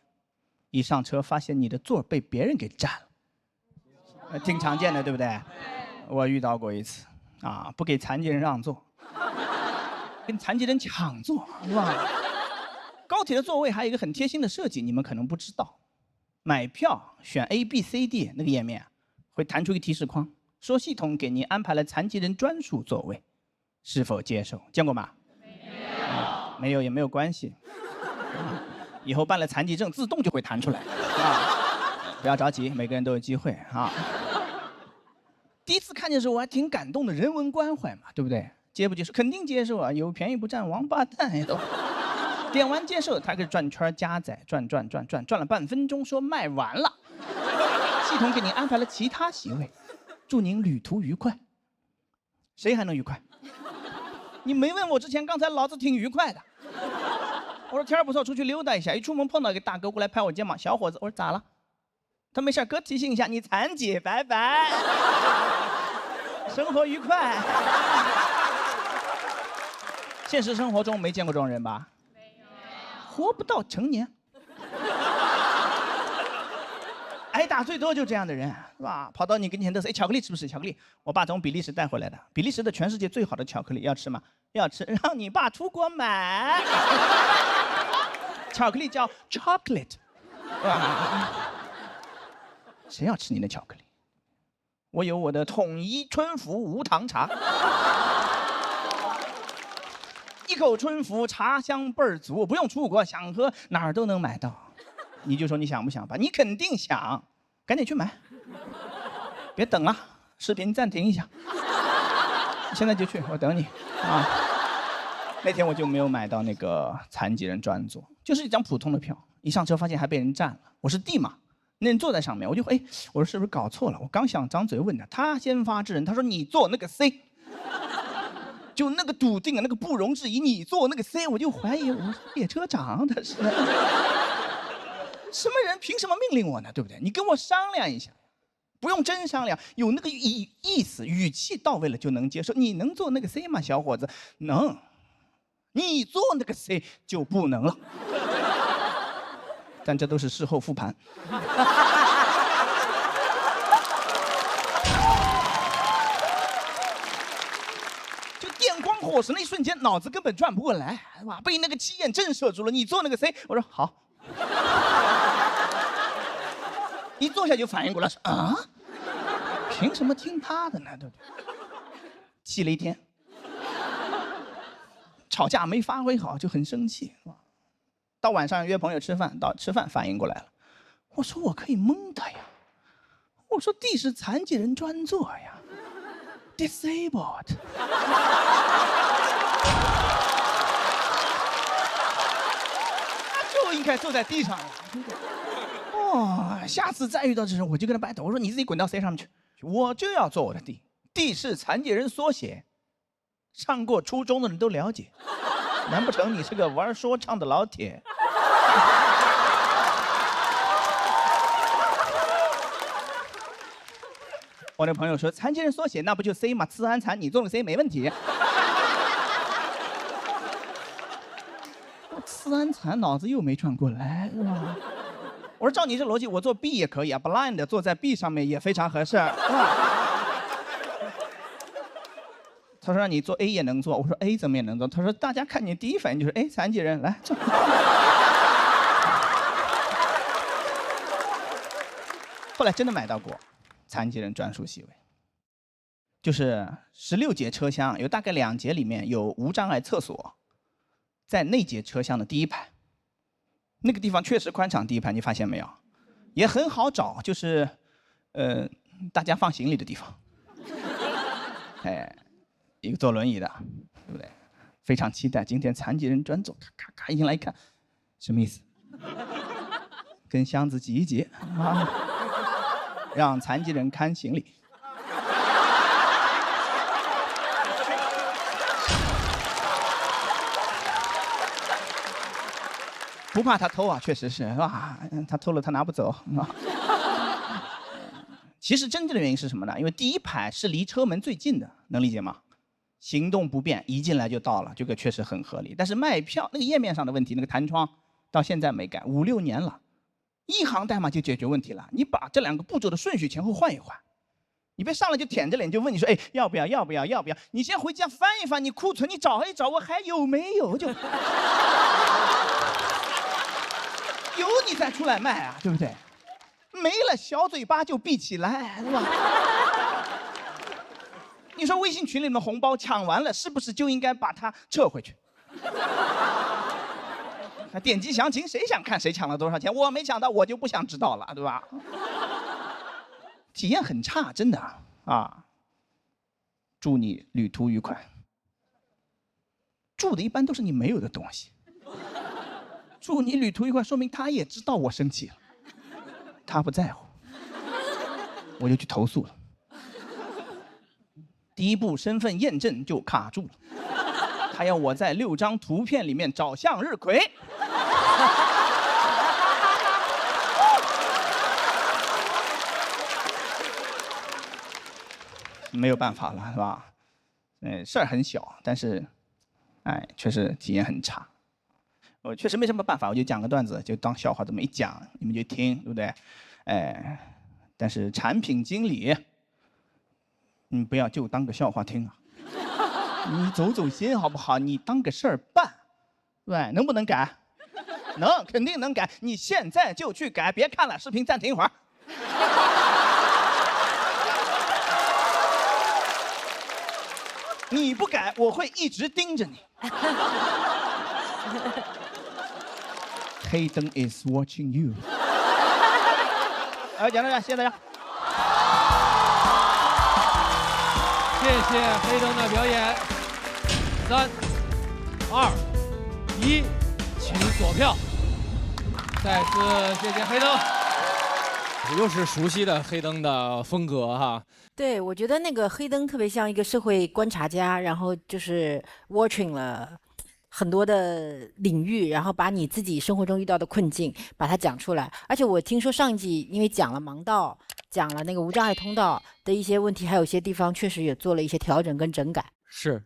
一上车发现你的座被别人给占了，挺常见的，对不对？我遇到过一次，不给残疾人让座，跟残疾人抢座，是吧？高铁的座位还有一个很贴心的设计，你们可能不知道，买票选 A、B、C、D 那个页面会弹出一个提示框，说系统给您安排了残疾人专属座位，是否接受？见过吗？没有也没有关系，以后办了残疾证自动就会弹出来不要着急，每个人都有机会第一次看见的时候我还挺感动的，人文关怀嘛，对不对？接不接受？肯定接受啊，有便宜不占王八蛋呀都。点完接受，他开始转圈加载，转了半分钟，说卖完了。系统给您安排了其他席位，祝您旅途愉快。谁还能愉快？你没问我之前，刚才老子挺愉快的。我说天儿不错，出去溜达一下。一出门碰到一个大哥过来拍我肩膀，小伙子，我说咋了？他没事，哥提醒一下，你残疾，拜拜。生活愉快。现实生活中没见过这种人吧？活不到成年，挨打最多就这样的人，是吧？跑到你跟前都是，巧克力吃不吃？巧克力，我爸从比利时带回来的，比利时的全世界最好的巧克力，要吃吗？要吃，让你爸出国买。巧克力叫 chocolate， 谁要吃你的巧克力？我有我的统一春福无糖茶。一口春福，茶香倍儿足，不用出国，想喝哪儿都能买到。你就说你想不想吧？你肯定想，赶紧去买，别等了，视频暂停一下，现在就去，我等你那天我就没有买到那个残疾人专座，就是一张普通的票，一上车发现还被人占了。我是 D 嘛，那人坐在上面，我就我说是不是搞错了？我刚想张嘴问他先发制人，他说你坐那个 C。就那个笃定啊，那个不容置疑，你坐那个 C， 我就怀疑我是列车长，他是什么人？凭什么命令我呢？对不对？你跟我商量一下，不用真商量，有那个意思，语气到位了就能接受。你能坐那个 C 吗，小伙子？能。你坐那个 C 就不能了。但这都是事后复盘。火神的一瞬间，脑子根本转不过来，哇！被那个气焰震慑住了。你坐那个 C， 我说好。一坐下就反应过来，凭什么听他的呢？对不对？气了一天，吵架没发挥好就很生气，到晚上约朋友吃饭，到吃饭反应过来了，我说我可以蒙他呀，我说地是残疾人专座呀 ，disabled。他就应该坐在地上呀。哦，下次再遇到这种，我就跟他掰头，我说你自己滚到 C 上面去，我就要坐我的地。地是残疾人缩写，上过初中的人都了解。难不成你是个玩说唱的老铁？我那朋友说，残疾人缩写那不就 C 吗？次安残，你做个 C 没问题。次安残脑子又没转过来，是吧？我说照你这逻辑，我做 B 也可以啊 ，blind 坐在 B 上面也非常合适，是吧？他说让你做 A 也能做，我说 A 怎么也能做？他说大家看你第一反应就是哎，残疾人来坐。后来真的买到过残疾人专属席位，就是16节车厢，有大概2节里面有无障碍厕所，在那节车厢的第1排。那个地方确实宽敞，第1排你发现没有？也很好找，就是大家放行李的地方。哎。一个坐轮椅的，对不对？非常期待今天残疾人专座，咔咔咔一进来一看，什么意思？跟箱子挤一挤啊，让残疾人看行李。不怕他偷啊，确实是吧？他偷了他拿不走啊。其实真正的原因是什么呢？因为第1排是离车门最近的，能理解吗？行动不便，一进来就到了，这个确实很合理。但是卖票那个页面上的问题，那个弹窗到现在没改，5、6年了，一行代码就解决问题了。你把这2个步骤的顺序前后换一换，你别上来就舔着脸就问你说，哎，要不要？你先回家翻一翻，你库存你找一找，我还有没有？就有你再出来卖啊，对不对？没了，小嘴巴就闭起来，对吧？你说微信群里面红包抢完了，是不是就应该把它撤回去？点击详情，谁想看谁抢了多少钱？我没抢到，我就不想知道了，对吧？体验很差，真的啊！祝你旅途愉快。祝的一般都是你没有的东西。祝你旅途愉快，说明他也知道我生气了，他不在乎，我就去投诉了。第一步身份验证就卡住了，他要我在6张图片里面找向日葵。没有办法了，是吧？事儿很小，但是，哎，确实体验很差。我确实没什么办法，我就讲个段子，就当笑话这么一讲，你们就听，对不对？哎，但是产品经理。你不要就当个笑话听啊！你走走心好不好？你当个事儿办，对，能不能改？能，肯定能改。你现在就去改，别看了，视频暂停一会儿。你不改，我会一直盯着你。黑灯 is watching you。讲到这，谢谢大家。谢谢黑灯的表演。3、2、1，请锁票。再次谢谢黑灯，又是熟悉的黑灯的风格哈。对，我觉得那个黑灯特别像一个社会观察家，然后就是 watching 了很多的领域，然后把你自己生活中遇到的困境把它讲出来。而且我听说上一季因为讲了盲道，讲了那个无障碍通道的一些问题，还有一些地方确实也做了一些调整跟整改，是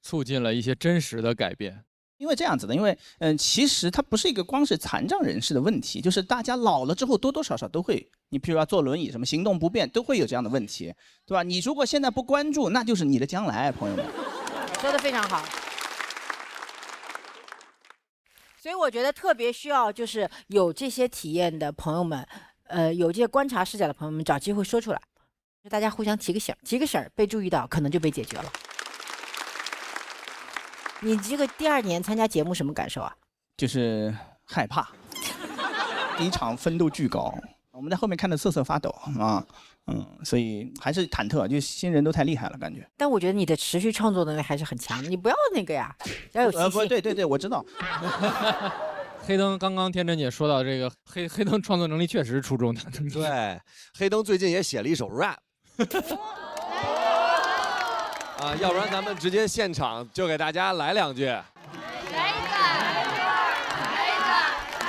促进了一些真实的改变。因为这样子的，因为其实它不是一个光是残障人士的问题，就是大家老了之后多多少少都会，你譬如要坐轮椅，什么行动不便，都会有这样的问题，对吧？你如果现在不关注，那就是你的将来，朋友们。说得非常好。所以我觉得特别需要就是有这些体验的朋友们，有这些观察视角的朋友们找机会说出来。大家互相提个醒，提个醒被注意到，可能就被解决了。你这个第2年参加节目什么感受啊？就是害怕，第1场分度巨高，我们在后面看得瑟瑟发抖啊，所以还是忐忑，就新人都太厉害了感觉。但我觉得你的持续创作能力还是很强的，你不要那个呀，要有信心。对，我知道。黑灯刚刚天真姐说到这个黑灯创作能力确实是出众的。对，黑灯最近也写了一首 rap。啊，要不然咱们直接现场就给大家来2句。来一个。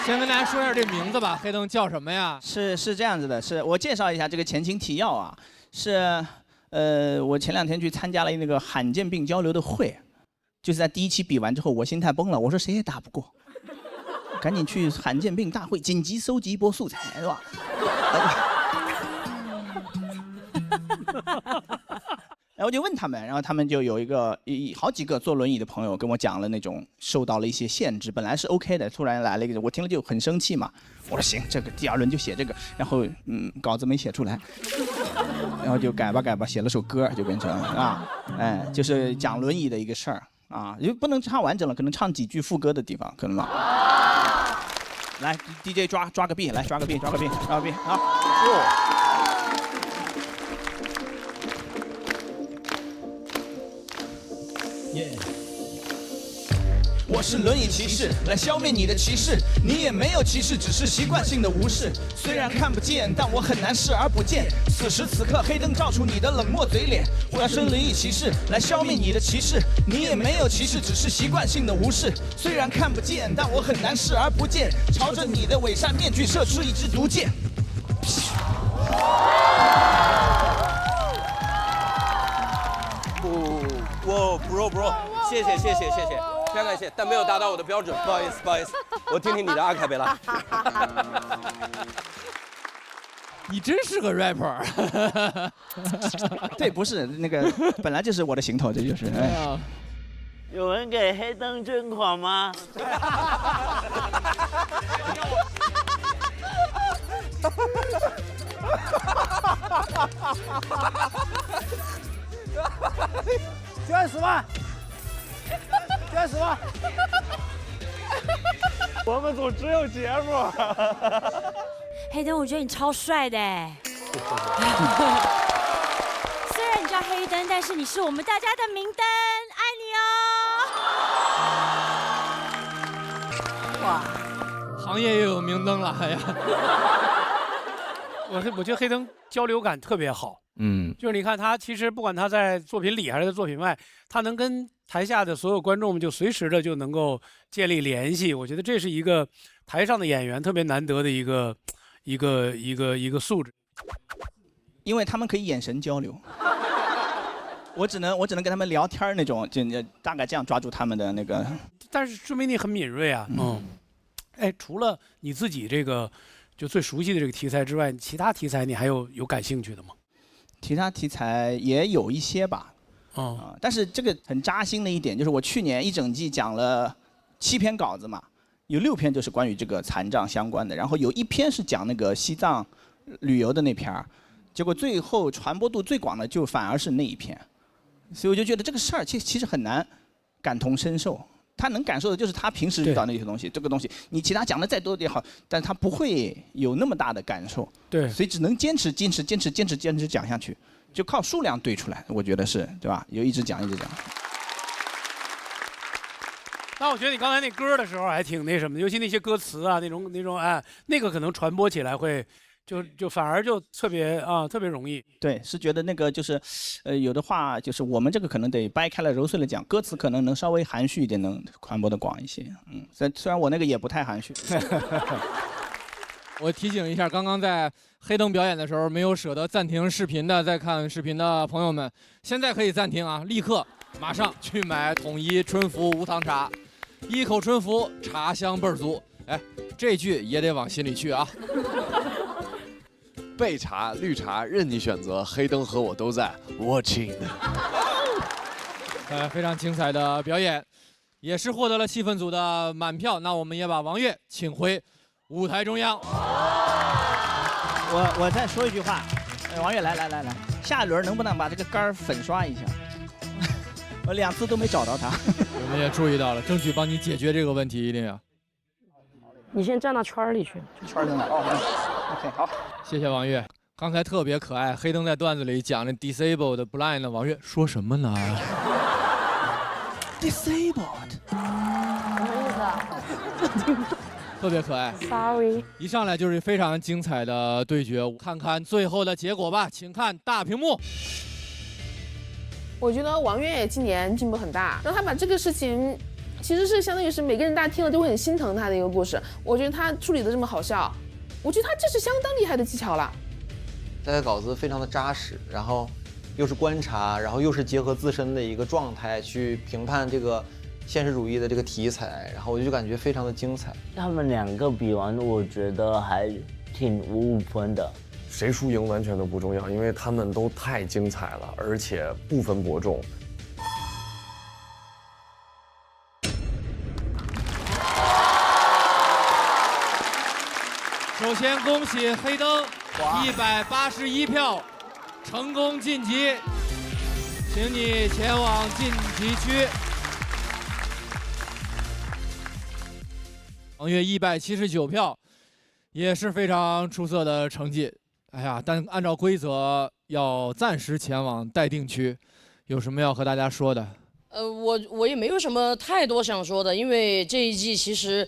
先跟大家说一下这名字吧，黑灯叫什么呀？是这样子的，是我介绍一下这个前情提要啊，是我前2天去参加了那个罕见病交流的会，就是在第1期比完之后，我心态崩了，我说谁也打不过，赶紧去罕见病大会紧急搜集一波素材，是吧？然后我就问他们，然后他们就有好几个坐轮椅的朋友跟我讲了那种受到了一些限制，本来是 OK 的，突然来了一个，我听了就很生气嘛。我说行，这个第2轮就写这个，然后稿子没写出来，然后就改吧，写了首歌就变成就是讲轮椅的一个事儿啊，就不能唱完整了，可能唱几句副歌的地方可能吧。来 DJ 抓个 B， 来抓个 B 啊！我是轮椅骑士，来消灭你的歧视。你也没有歧视，只是习惯性的无视。虽然看不见，但我很难视而不见。此时此刻，黑灯照出你的冷漠嘴脸。我要是轮椅骑士，来消灭你的歧视。你也没有歧视，只是习惯性的无视。虽然看不见，但我很难视而不见。朝着你的伪善面具射出一支毒箭。bro， 谢谢，非常感谢，但没有达到我的标准，不好意思，我听听你的阿卡贝拉。你真是个 rapper。对，不是那个，本来就是我的行头，这就是。有人给黑灯捐款吗？捐10万，捐10万。我们组只有节目。黑灯，我觉得你超帅的哎。虽然你叫黑灯，但是你是我们大家的明灯，爱你哦。哇，行业也有明灯了，哎呀。我觉得黑灯交流感特别好。就是你看他，其实不管他在作品里还是在作品外，他能跟台下的所有观众们就随时的就能够建立联系。我觉得这是一个台上的演员特别难得的一个素质，因为他们可以眼神交流。我只能跟他们聊天那种，就大概这样抓住他们的那个。但是说明你很敏锐啊。哎，除了你自己这个就最熟悉的这个题材之外，其他题材你还有感兴趣的吗？其他题材也有一些吧，但是这个很扎心的一点就是，我去年一整季讲了7篇稿子嘛，有6篇就是关于这个残障相关的，然后有1篇是讲那个西藏旅游的那篇，结果最后传播度最广的就反而是那一篇，所以我就觉得这个事儿其实很难感同身受。他能感受的就是他平时遇到那些东西，这个东西你其他讲的再多也好，但他不会有那么大的感受。对，所以只能坚持讲下去，就靠数量堆出来。我觉得是，对吧？一直讲。但我觉得你刚才那歌的时候还挺那什么的，尤其那些歌词啊，那种哎，那个可能传播起来会。就反而就特别容易。对，是觉得那个就是，有的话就是我们这个可能得掰开了揉碎了讲，歌词可能能稍微含蓄一点，能传播的广一些。虽然我那个也不太含蓄。我提醒一下，刚刚在黑灯表演的时候没有舍得暂停视频的，在看视频的朋友们，现在可以暂停啊，立刻马上去买统一春福无糖茶，一口春福，茶香倍儿足。哎，这句也得往心里去啊。焙茶、绿茶任你选择，黑灯和我都在 watching。非常精彩的表演，也是获得了气氛组的满票。那我们也把王悦请回舞台中央。我再说一句话，王悦来。下一轮能不能把这个杆儿粉刷一下？我2次都没找到他。我们也注意到了，争取帮你解决这个问题，一定要。你先站到圈里去。圈在哪？哦 ，OK， 好。谢谢王悦，刚才特别可爱。黑灯在段子里讲那 disabled blind 的王悦说什么呢 ？disabled， 什么意思啊？特别可爱。Sorry， 一上来就是非常精彩的对决，看看最后的结果吧，请看大屏幕。我觉得王悦今年进步很大，让他把这个事情，其实是相当于是每个人大家听了都会很心疼他的一个故事。我觉得他处理的这么好笑，我觉得他这是相当厉害的技巧了。这个稿子非常的扎实，然后又是观察，然后又是结合自身的一个状态去评判这个现实主义的这个题材，然后我就感觉非常的精彩。他们2个比完，我觉得还挺5分的。谁输赢完全都不重要，因为他们都太精彩了，而且不分伯仲。首先恭喜黑灯181票成功晋级，请你前往晋级区。王悦179票，也是非常出色的成绩。哎呀，但按照规则要暂时前往待定区，有什么要和大家说的？我也没有什么太多想说的，因为这一季其实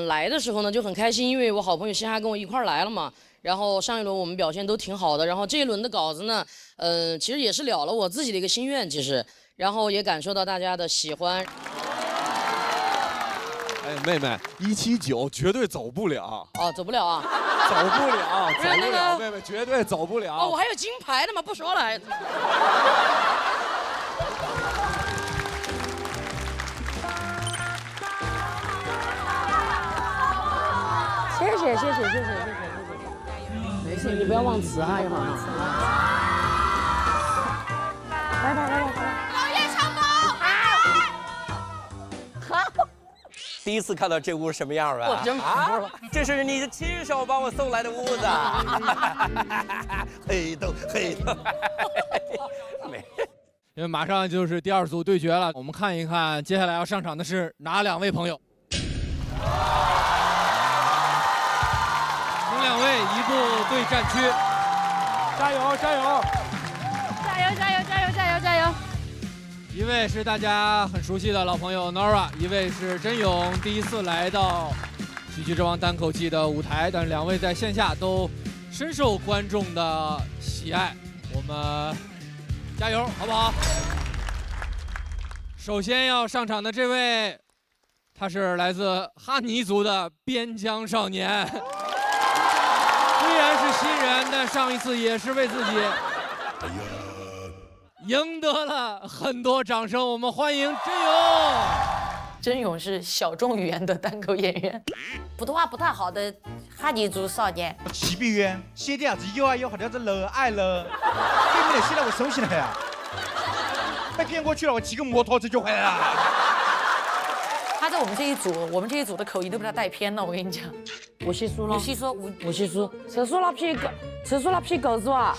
来的时候呢就很开心，因为我好朋友嘻哈跟我一块儿来了嘛。然后上一轮我们表现都挺好的，然后这一轮的稿子呢，其实也是了了我自己的一个心愿，其实，然后也感受到大家的喜欢。哎，妹妹，179绝对走不了。哦，走不了啊。走不了，走不了，妹妹绝对走不了。哦，我还有金牌的嘛，不说了。谢谢。没事，你不要忘词啊，一会儿。来。老爷成功！好。第一次看到这屋什么样吧？我真服了。这是你亲手帮我送来的屋子。黑灯。因为马上就是第2组对决了，我们看一看接下来要上场的是哪2位朋友。请2位移步对战区，加油！加油！一位是大家很熟悉的老朋友 Nora， 一位是真勇，第一次来到喜剧之王单口季的舞台，但是2位在线下都深受观众的喜爱，我们加油，好不好？首先要上场的这位，他是来自哈尼族的边疆少年，虽然是新人，但上一次也是为自己赢得了很多掌声，我们欢迎真勇。真勇是小众语言的单口演员，普通话不太好的哈尼族少年。骑比员写的啥子有啊有，好像是了爱了，根本写到我手心了呀！被骗过去了，我骑个摩托车就回来了。他在我们这一组的口音都被他带偏了，我跟你讲。我先说了。我先说。陈述那批稿子吧，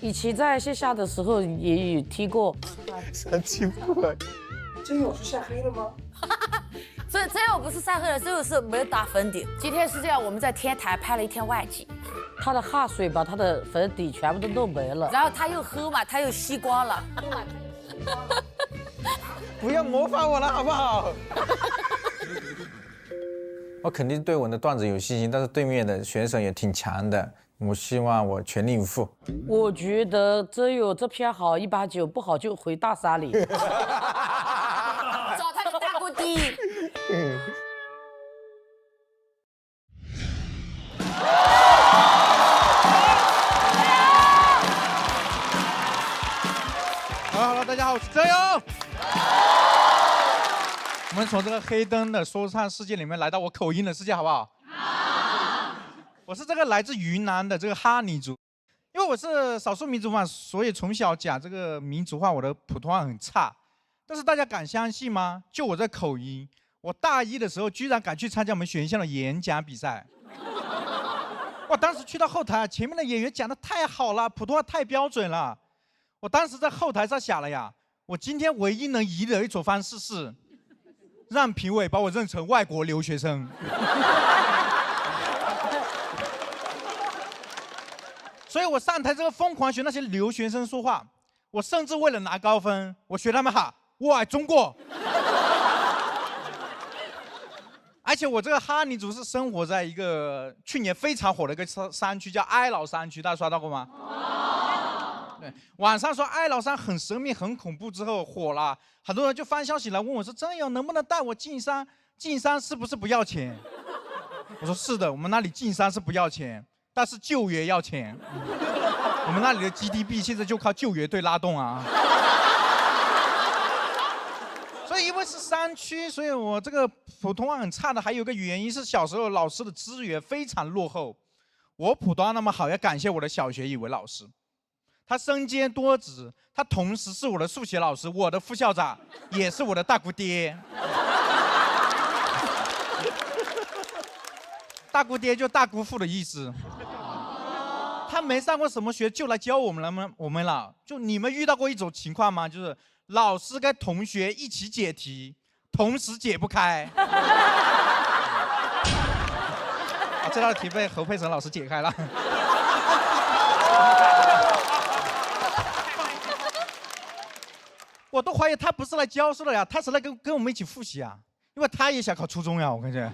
以前在线下的时候也有提过。神奇怪。真勇是晒黑了吗？真勇不是晒黑了，真勇是没有打粉底。今天是这样，我们在天台拍了一天外景，他的汗水把他的粉底全部都弄没了。然后他又喝嘛，他又吸光了。不要模仿我了，好不好？我肯定对我的段子有信心，但是对面的选手也挺强的，我希望我全力以赴。我觉得真勇这篇好189，不好就回大山里。找他的大锅底。好了，大家好，我是真勇。我们从这个黑灯的说唱世界里面来到我口音的世界，好不好？好。我是这个来自云南的这个哈尼族，因为我是少数民族嘛，所以从小讲这个民族话，我的普通话很差。但是大家敢相信吗？就我这口音，我大1的时候居然敢去参加我们学校的演讲比赛。我我当时去到后台，前面的演员讲的太好了，普通话太标准了。我当时在后台上想了呀，我今天唯一能赢的一种方式是，让评委把我认成外国留学生。所以我上台之后疯狂学那些留学生说话，我甚至为了拿高分，我学他们喊“我爱中国”。而且我这个哈尼族是生活在一个去年非常火的一个山区，叫哀牢山区，大家刷到过吗？对，网上说哀牢山很神秘、很恐怖之后火了，很多人就发消息来问我说：“真友能不能带我进山？进山是不是不要钱？”我说：“是的，我们那里进山是不要钱。”但是救援要钱，我们那里的 GDP 现在就靠救援队拉动啊。所以因为是山区，所以我这个普通话很差的，还有一个原因是小时候老师的资源非常落后。我普通话那么好，要感谢我的小学语文老师，他身兼多职，他同时是我的数学老师，我的副校长，也是我的大姑爹。大姑爹就大姑父的意思。他没上过什么学就来教我们了。就你们遇到过一种情况吗？就是老师跟同学一起解题，同时解不开。这道题被侯佩岑老师解开了。我都怀疑他不是来教书的呀，他是来跟我们一起复习啊，因为他也想考初中呀，我感觉。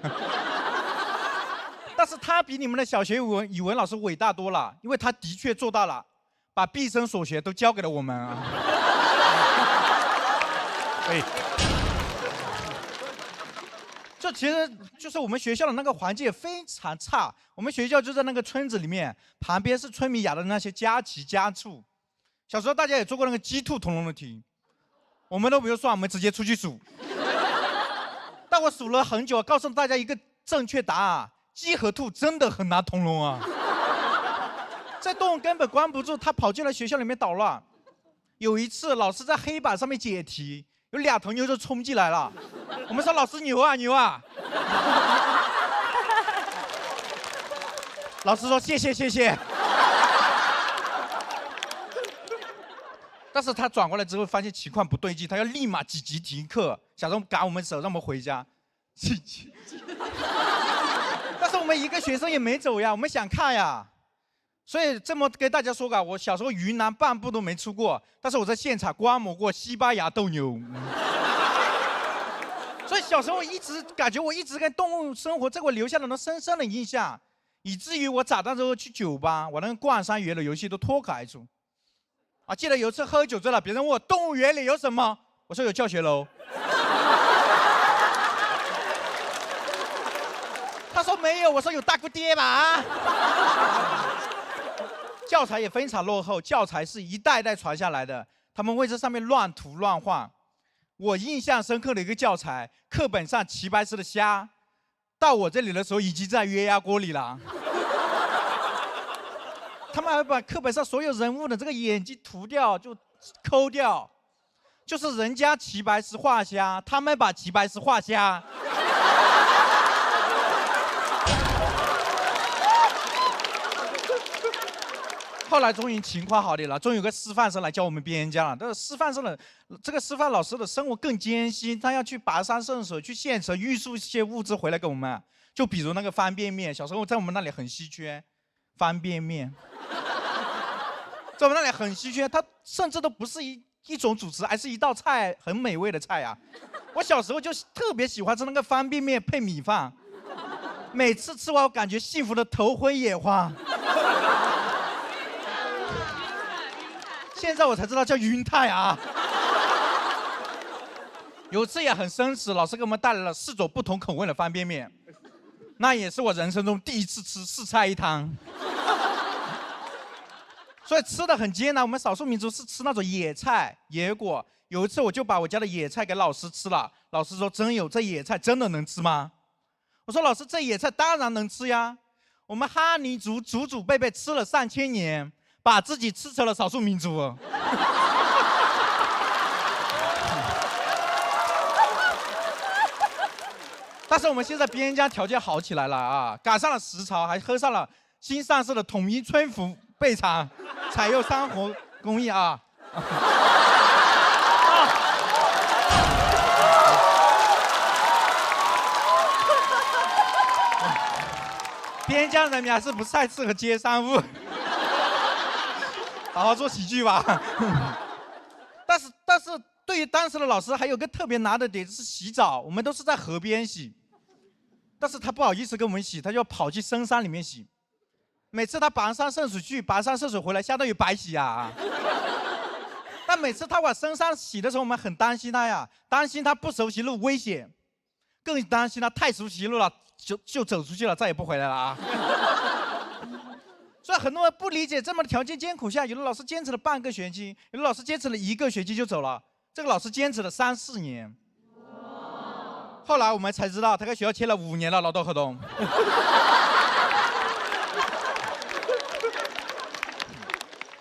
但是他比你们的小学语文老师伟大多了，因为他的确做到了，把毕生所学都教给了我们啊。这其实就是我们学校的那个环境也非常差，我们学校就在那个村子里面，旁边是村民养的那些家禽家畜。小时候大家也做过那个鸡兔同笼的题，我们都不用算，我们直接出去数。但我数了很久，告诉大家一个正确答案。鸡和兔真的很难同笼啊！这动物根本关不住，它跑进了学校里面捣乱。有一次，老师在黑板上面解题，有2头牛就冲进来了。我们说老师牛啊牛啊！老师说谢谢谢谢。但是他转过来之后发现情况不对劲，他要立马紧急停课，假装赶我们走，让我们回家。但是我们一个学生也没走呀，我们想看呀，所以这么跟大家说吧，我小时候云南半步都没出过，但是我在现场观摩过西班牙斗牛。所以小时候一直感觉我一直跟动物生活，在我留下了那深深的印象，以至于我长大之后去酒吧，我那个逛山园的游戏都脱口而出。啊，记得有一次喝酒醉了，别人问我动物园里有什么，我说有教学楼。他说没有，我说有大姑爹吧。教材也非常落后，教材是一代代传下来的，他们会在上面乱涂乱画。我印象深刻的一个教材，课本上齐白石的虾，到我这里的时候已经在约压锅里了。他们还把课本上所有人物的这个眼睛涂掉，就抠掉，就是人家齐白石画虾，他们把齐白石画虾。后来终于情况好点了，终于有个师范生来教我们编家了。但是师范生的这个师范老师的生活更艰辛，他要去跋山涉水，去县城运输一些物资回来给我们。就比如那个方便面，小时候在我们那里很稀缺，方便面，在我们那里很稀缺，它甚至都不是一种主食，而是一道菜，很美味的菜啊。我小时候就特别喜欢吃那个方便面配米饭，每次吃完我感觉幸福的头昏眼花。现在我才知道叫晕态啊！有次也很绅士，老师给我们带来了4种不同口味的方便面，那也是我人生中第一次吃4菜1汤，所以吃的很艰难。我们少数民族是吃那种野菜野果。有一次我就把我家的野菜给老师吃了，老师说：“真有，这野菜真的能吃吗？”我说：“老师，这野菜当然能吃呀，我们哈尼族祖祖辈辈吃了3000年。”把自己吃成了少数民族。但是我们现在边疆条件好起来了啊，赶上了时潮，还喝上了新上市的统一春服备场，采用珊瑚工艺啊。边疆人民还是不太适合接商务，好好做喜剧吧。但是对于当时的老师还有个特别难的点是洗澡，我们都是在河边洗，但是他不好意思跟我们洗，他就要跑去深山里面洗。每次他跋山涉水去，跋山涉水回来，相当于白洗啊。但每次他往深山洗的时候，我们很担心他呀，担心他不熟悉路危险，更担心他太熟悉路了。就走出去了，再也不回来了啊！所以很多人不理解，这么条件艰苦下，有的老师坚持了半个学期，有的老师坚持了1个学期就走了，这个老师坚持了3、4年。后来我们才知道，他跟学校签了5年的劳动合同。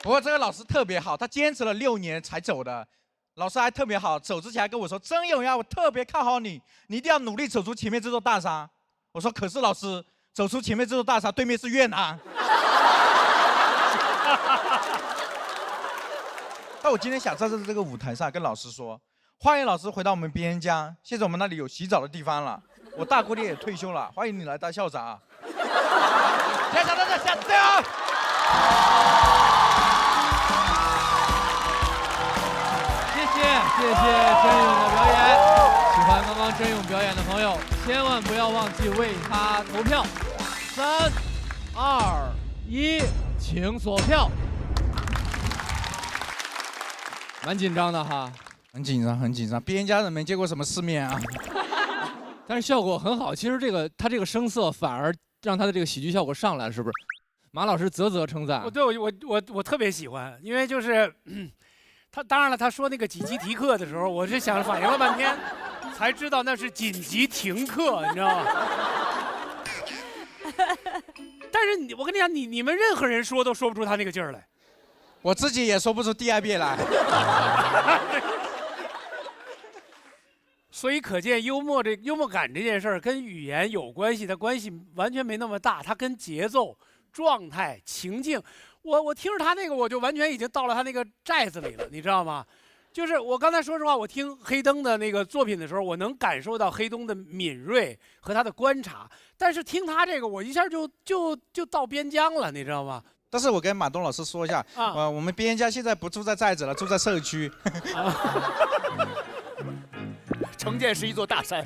不过这个老师特别好，他坚持了6年才走的。老师还特别好，走之前还跟我说：“曾永呀，我特别看好你，你一定要努力走出前面这座大山。”我说：“可是老师，走出前面这座大山，对面是越南。”那我今天想在这个舞台上跟老师说：“欢迎老师回到我们边疆，现在我们那里有洗澡的地方了。我大姑爹也退休了，欢迎你来当校长啊！”校长，下次啊！谢谢真勇的表演。喜欢刚刚真勇表演的朋友，千万不要忘记为他投票。3、2、1，请锁票。蛮紧张的哈，很紧张，很紧张。边疆人没见过什么世面啊。但是效果很好。其实他这个声色反而让他的这个喜剧效果上来了，是不是？马老师啧称赞。我特别喜欢，因为就是。他当然了，他说那个紧急提课的时候，我是想反应了半天，才知道那是紧急停课，你知道吗？但是我跟你讲，你们任何人说都说不出他那个劲儿来，我自己也说不出第2遍来。所以可见幽默感这件事儿跟语言有关系，它关系完全没那么大，它跟节奏、状态、情境。我听着他那个，我就完全已经到了他那个寨子里了，你知道吗？就是我刚才说实话，我听黑灯的那个作品的时候，我能感受到黑灯的敏锐和他的观察，但是听他这个，我一下就到边疆了，你知道吗？但是我跟马东老师说一下，我们边疆现在不住在寨子了，住在社区。城建是一座大山。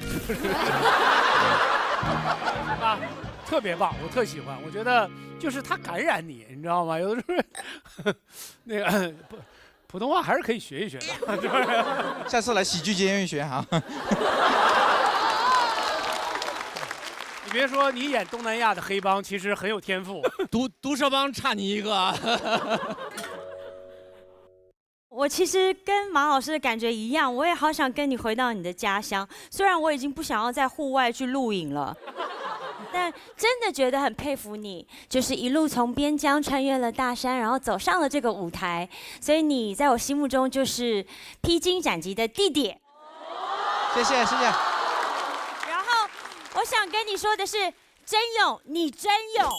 啊，特别棒，我特喜欢，我觉得。就是他感染你，你知道吗？有的时候，那个普通话还是可以学一学的，是不是？下次来喜剧监狱学哈。你别说，你演东南亚的黑帮其实很有天赋，毒蛇帮差你一个。我其实跟马老师的感觉一样，我也好想跟你回到你的家乡，虽然我已经不想要在户外去露营了。但真的觉得很佩服你，就是一路从边疆穿越了大山，然后走上了这个舞台，所以你在我心目中就是披荆斩棘的弟弟。谢谢。然后我想跟你说的是，真勇，你真勇。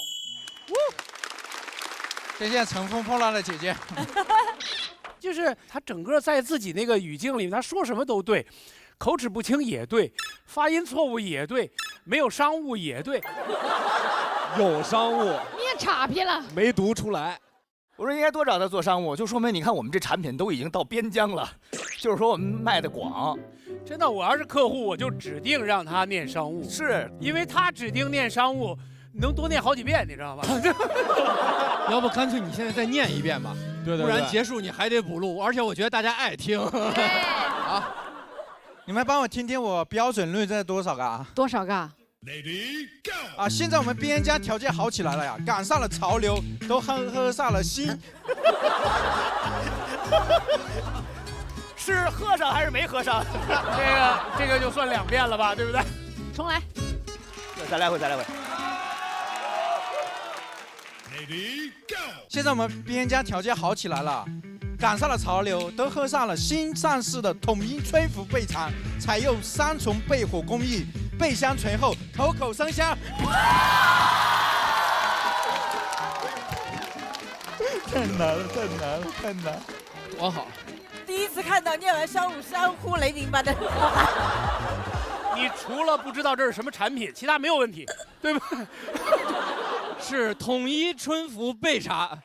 谢谢乘风破浪的姐姐。就是他整个在自己那个语境里，他说什么都对。口齿不清也对，发音错误也对，没有商务也对，有商务，你也岔劈了，没读出来。我说应该多找他做商务，就说明你看我们这产品都已经到边疆了，就是说我们卖的广。真的，我要是客户，我就指定让他念商务，是因为他指定念商务，能多念好几遍，你知道吧？要不干脆你现在再念一遍吧，对，不然结束你还得补录，而且我觉得大家爱听。好。你们帮我听听我标准率在多少个啊？多少个啊！现在我们边疆条件好起来了呀，赶上了潮流，都喝上了心。是喝上还是没喝上？这个就算2遍了吧，对不对？重来。再来回。现在我们边疆条件好起来了。赶上了潮流，都喝上了新上市的统一春服备场，采用3重焙火工艺，焙香醇厚，口口生香。太难了，太难了，太难。我好。第一次看到念完商务山呼雷鸣般的。你除了不知道这是什么产品，其他没有问题，对吧？是统一春福焙茶，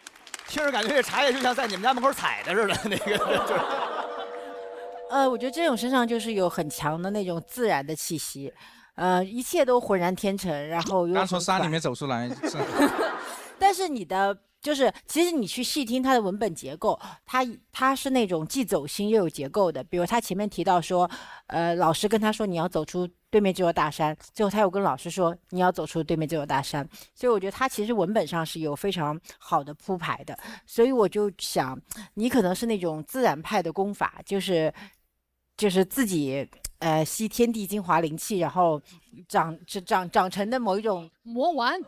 听着感觉这茶叶就像在你们家门口采的似的，那个就是。我觉得这种身上就是有很强的那种自然的气息，一切都浑然天成，然后又刚从山里面走出来，但是你的就是其实你去细听它的文本结构，它是那种既走心又有结构的。比如他前面提到说，老师跟他说你要走出对面这座大山，最后他又跟老师说你要走出对面这座大山，所以我觉得他其实文本上是有非常好的铺排的。所以我就想，你可能是那种自然派的功法，就是自己吸天地精华灵气，然后长成的某一种魔丸。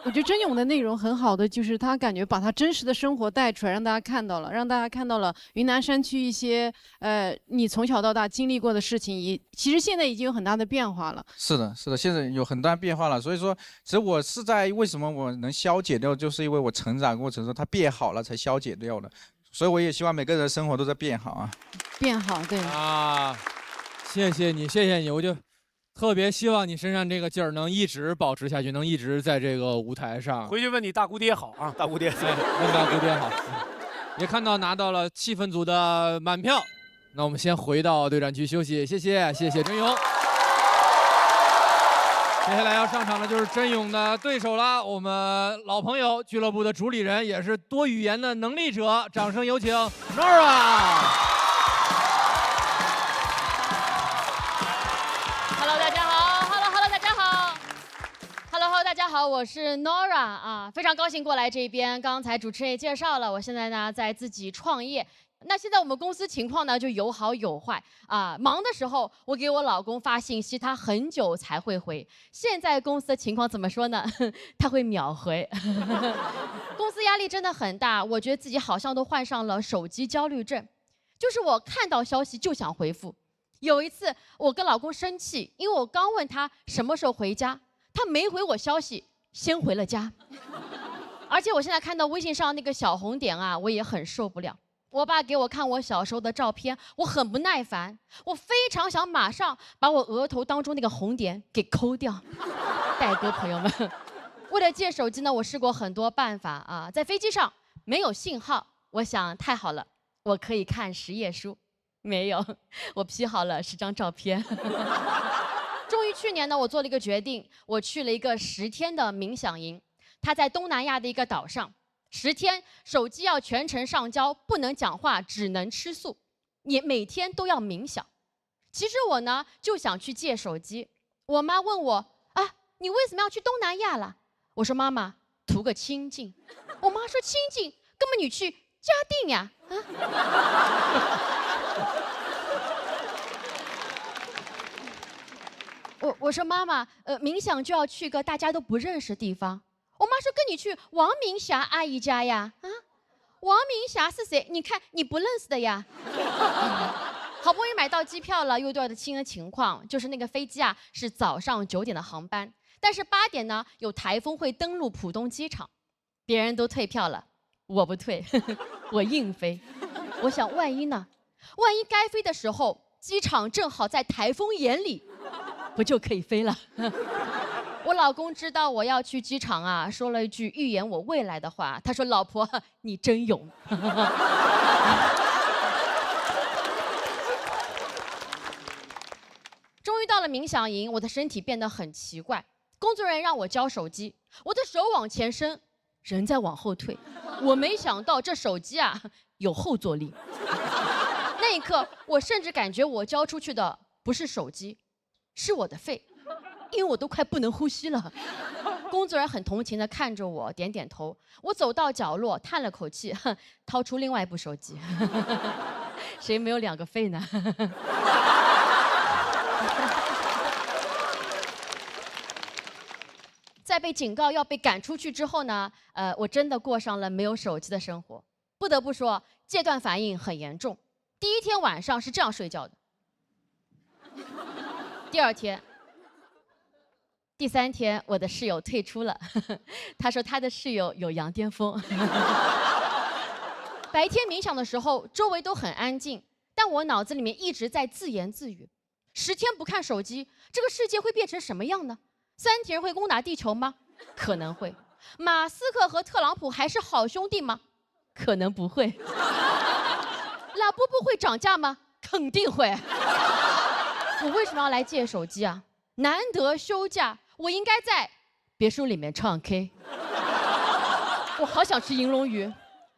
我觉得真勇的内容很好的，就是他感觉把他真实的生活带出来，让大家看到了，让大家看到了云南山区一些你从小到大经历过的事情，其实现在已经有很大的变化了。是的，是的，现在有很大变化了。所以说，其实我是在为什么我能消解掉，就是因为我成长过程中它变好了才消解掉的。所以我也希望每个人的生活都在变好啊。变好，对啊，谢谢你，谢谢你，我就特别希望你身上这个劲儿能一直保持下去，能一直在这个舞台上。回去问你大姑爹好啊，大姑爹，问大姑爹好。也看到拿到了气氛组的满票，那我们先回到对战区休息，谢谢真勇。接下来要上场的就是真勇的对手了，我们老朋友俱乐部的主理人，也是多语言的能力者，掌声有请 Nora。Hello， 大家好 ，Hello， 大家好 ，Hello， 大家好，我是 Nora 啊，非常高兴过来这边。刚才主持人也介绍了，我现在呢在自己创业。那现在我们公司情况呢就有好有坏啊。忙的时候我给我老公发信息，他很久才会回。现在公司的情况怎么说呢？他会秒回。公司压力真的很大，我觉得自己好像都患上了手机焦虑症，就是我看到消息就想回复。有一次我跟老公生气，因为我刚问他什么时候回家，他没回我消息，先回了家。而且我现在看到微信上那个小红点啊，我也很受不了。我爸给我看我小时候的照片，我很不耐烦，我非常想马上把我额头当中那个红点给抠掉。戴哥朋友们，为了借手机呢，我试过很多办法啊，在飞机上没有信号，我想太好了，我可以看10页书，没有，我 P 好了10张照片。终于去年呢，我做了一个决定，我去了一个10天的冥想营，它在东南亚的一个岛上。10天，手机要全程上交，不能讲话，只能吃素，也每天都要冥想。其实我呢就想去借手机，我妈问我啊，你为什么要去东南亚了？我说妈妈，图个清静。我妈说清静，根本你去嘉定呀啊！我说妈妈，冥想就要去个大家都不认识的地方。我妈说跟你去王明霞阿姨家呀，啊，王明霞是谁？你看你不认识的呀。好不容易买到机票了，又遇到的新的情况，就是那个飞机啊是早上9点的航班，但是8点呢有台风会登陆浦东机场，别人都退票了，我不退，我硬飞。我想万一呢？万一该飞的时候机场正好在台风眼里，不就可以飞了？我老公知道我要去机场啊，说了一句预言我未来的话，他说：“老婆，你真勇。”终于到了冥想营，我的身体变得很奇怪。工作人员让我交手机，我的手往前伸，人在往后退。我没想到这手机啊有后坐力。那一刻，我甚至感觉我交出去的不是手机，是我的肺。因为我都快不能呼吸了，工作人员很同情地看着我，点点头。我走到角落，叹了口气，掏出另外一部手机。谁没有2个肺呢？在被警告要被赶出去之后呢，我真的过上了没有手机的生活。不得不说，戒断反应很严重。第1天晚上是这样睡觉的，第2天。第3天，我的室友退出了，他说他的室友有羊癫疯。白天冥想的时候，周围都很安静，但我脑子里面一直在自言自语：10天不看手机，这个世界会变成什么样呢？3体人会攻打地球吗？可能会。马斯克和特朗普还是好兄弟吗？可能不会。拉布布会涨价吗？肯定会。我为什么要来借手机啊？难得休假，我应该在别墅里面唱 K。我好想吃银龙鱼。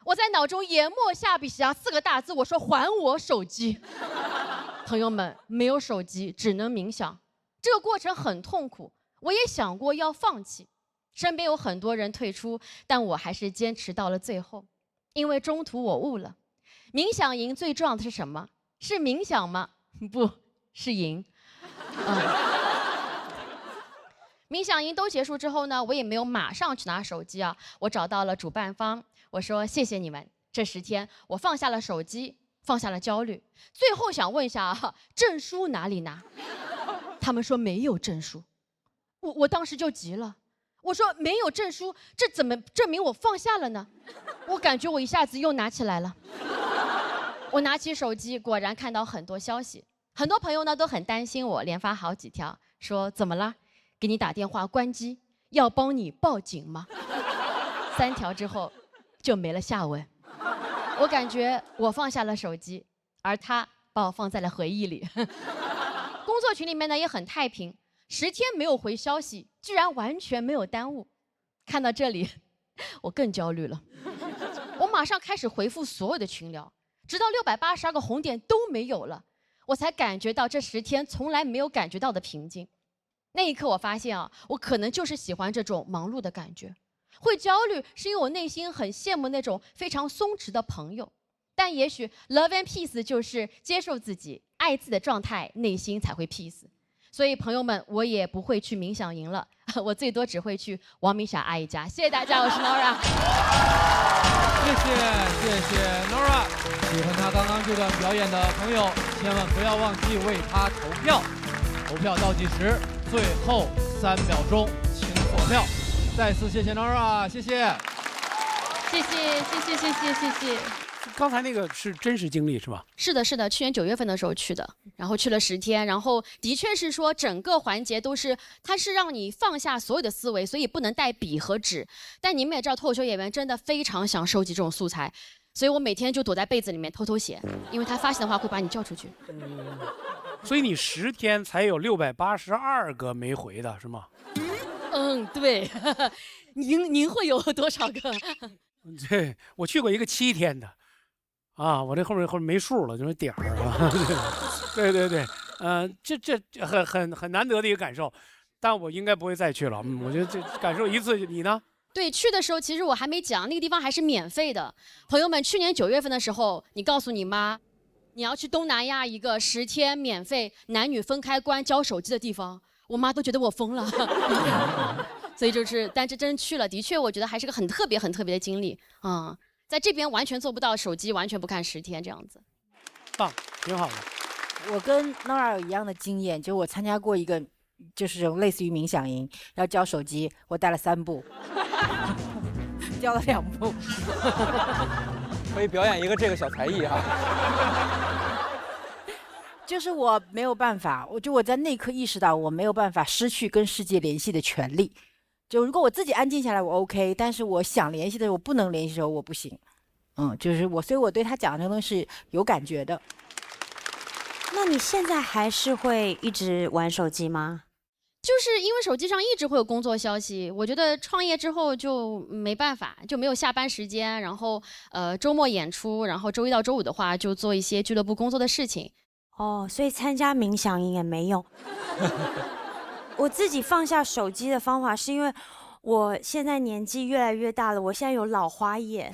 我在脑中研墨下笔写下4个大字，我说还我手机。朋友们，没有手机只能冥想，这个过程很痛苦，我也想过要放弃，身边有很多人退出，但我还是坚持到了最后，因为中途我悟了，冥想营最重要的是什么？是冥想吗？不是赢。冥想营都结束之后呢，我也没有马上去拿手机啊，我找到了主办方，我说谢谢你们，这10天我放下了手机，放下了焦虑。最后想问一下啊，证书哪里拿？他们说没有证书。我当时就急了，我说没有证书，这怎么证明我放下了呢？我感觉我一下子又拿起来了。我拿起手机，果然看到很多消息，很多朋友呢都很担心我，连发好几条，说怎么了？给你打电话关机，要帮你报警吗？3条之后就没了下文。我感觉我放下了手机，而他把我放在了回忆里。工作群里面呢也很太平，10天没有回消息，居然完全没有耽误。看到这里，我更焦虑了。我马上开始回复所有的群聊，直到682个红点都没有了，我才感觉到这10天从来没有感觉到的平静。那一刻我发现啊，我可能就是喜欢这种忙碌的感觉。会焦虑是因为我内心很羡慕那种非常松弛的朋友，但也许 love and peace 就是接受自己、爱自己的状态，内心才会 peace。所以朋友们，我也不会去冥想营了，我最多只会去王明霞阿姨家。谢谢大家，我是 Nora。谢谢 Nora。喜欢她刚刚这段表演的朋友，千万不要忘记为她投票。投票倒计时，最后3秒钟，请锁票。再次谢谢 Nora， 谢谢。谢谢。刚才那个是真实经历是吧？是的，去年9月份的时候去的，然后去了10天，然后的确是说整个环节都是，它是让你放下所有的思维，所以不能带笔和纸。但你们也知道，脱口秀演员真的非常想收集这种素材，所以我每天就躲在被子里面偷偷写，因为他发现的话会把你叫出去。所以你10天才有682个没回的是吗？对。您会有多少个？对，我去过一个7天的，啊，我这后面没数了，就是点儿啊。对，这很难得的一个感受，但我应该不会再去了。我觉得这感受一次，你呢？对，去的时候其实我还没讲，那个地方还是免费的。朋友们，去年9月份的时候，你告诉你妈，你要去东南亚一个10天免费男女分开关交手机的地方，我妈都觉得我疯了。所以就是，但这真去了，的确我觉得还是个很特别的经历啊。在这边完全做不到手机完全不看10天这样子。棒，挺好的。我跟 Nora 有一样的经验，就我参加过一个，就是类似于冥想营，要交手机，我带了3部，交了2部。可以表演一个这个小才艺哈。就是我没有办法，我在那一刻意识到我没有办法失去跟世界联系的权利。就如果我自己安静下来，我 OK， 但是我想联系的时候，我不能联系的时候，我不行。就是我，所以我对他讲的东西是有感觉的。那你现在还是会一直玩手机吗？就是因为手机上一直会有工作消息，我觉得创业之后就没办法，就没有下班时间，然后周末演出，然后周1到周5的话就做一些俱乐部工作的事情。哦，所以参加冥想营也没用。我自己放下手机的方法是因为我现在年纪越来越大了，我现在有老花眼，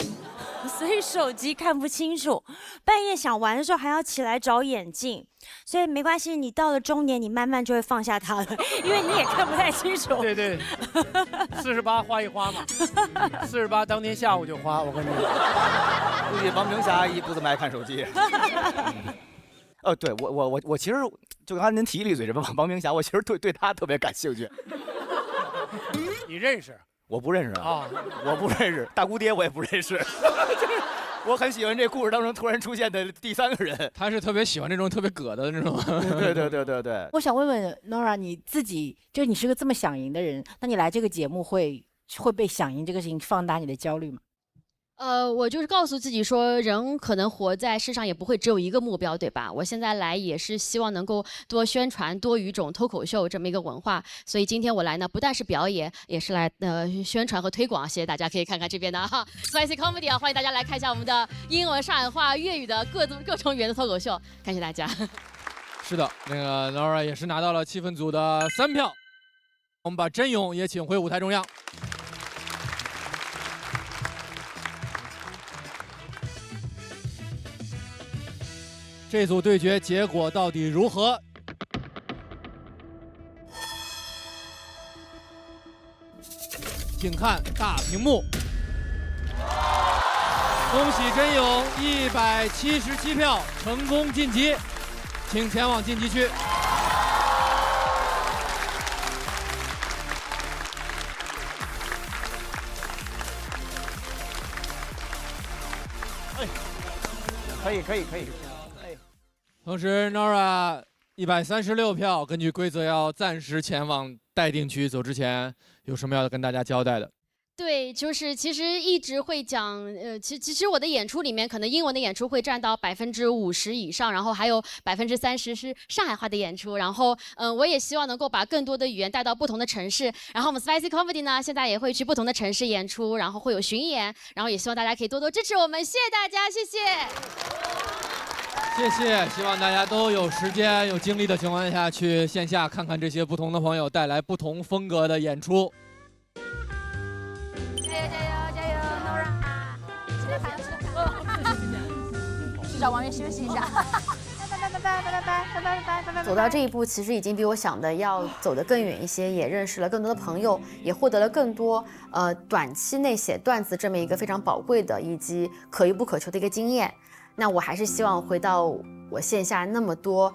所以手机看不清楚，半夜想玩的时候还要起来找眼镜，所以没关系，你到了中年你慢慢就会放下它了，因为你也看不太清楚。对，48花一花嘛，48当天下午就花，我跟你讲。估计王明霞阿姨不怎么爱看手机。对，我其实就刚才您提了一嘴这王明霞，我其实对她特别感兴趣。你认识？我不认识啊，我不认识，大姑爹我也不认识。我很喜欢这故事当中突然出现的第3个人，他是特别喜欢这种特别葛的那种。对。我想问问 Nora， 你自己就你是个这么想赢的人，那你来这个节目会被想赢这个事情放大你的焦虑吗？我就是告诉自己说，人可能活在世上也不会只有一个目标，对吧？我现在来也是希望能够多宣传多语种脱口秀这么一个文化，所以今天我来呢，不但是表演，也是来宣传和推广。谢谢大家，可以看看这边的哈 Spicy Comedy 啊，欢迎大家来看一下我们的英文、上海话、粤语的各种语言的脱口秀，感谢大家。是的，那个 Nora 也是拿到了气氛组的3票，我们把真勇也请回舞台中央。这组对决结果到底如何？请看大屏幕。恭喜真勇177票成功晋级，请前往晋级区。可以。同时 ，Nora 136票，根据规则要暂时前往待定区。走之前有什么要跟大家交代的？对，就是其实一直会讲，其实我的演出里面，可能英文的演出会占到50%以上，然后还有30%是上海话的演出，然后我也希望能够把更多的语言带到不同的城市。然后我们 Spicy Comedy 呢，现在也会去不同的城市演出，然后会有巡演，然后也希望大家可以多多支持我们，谢谢大家，谢谢。谢谢，希望大家都有时间、有精力的情况下去线下看看这些不同的朋友带来不同风格的演出。加油 ，Nora！ 去找王源休息一下。走到这一步，其实已经比我想的要走得更远一些，也认识了更多的朋友，也获得了更多短期内写段子这么一个非常宝贵的以及可遇不可求的一个经验。那我还是希望回到我线下那么多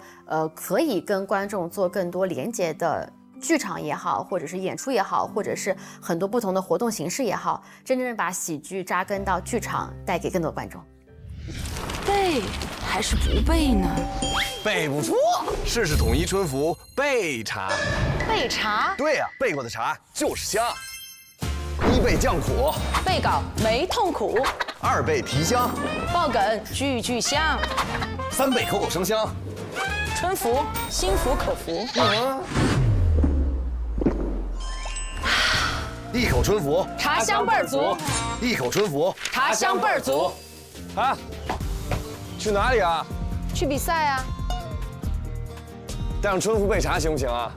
可以跟观众做更多连接的剧场也好，或者是演出也好，或者是很多不同的活动形式也好，真正把喜剧扎根到剧场，带给更多观众。背还是不背呢？背不错，试试统一春福备茶。备茶？对呀，备过的茶就是香。1倍降苦，背稿没痛苦。2倍提香，爆梗句句香。3倍口口声香，春福心服口服。一口春福，茶香倍儿足。一口春福，茶香倍儿足。啊，去哪里啊？去比赛啊。带上春福备茶行不行啊？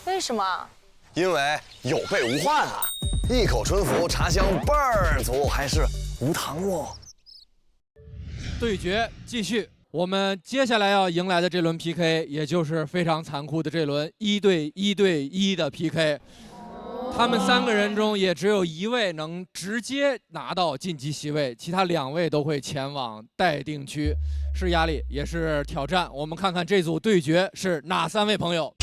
为什么？因为有备无患啊。一口春福，茶香倍儿足，还是无糖哦。对决继续，我们接下来要迎来的这轮 PK， 也就是非常残酷的这轮1对1的 PK。他们3个人中也只有1位能直接拿到晋级席位，其他2位都会前往待定区，是压力也是挑战。我们看看这组对决是哪3位朋友。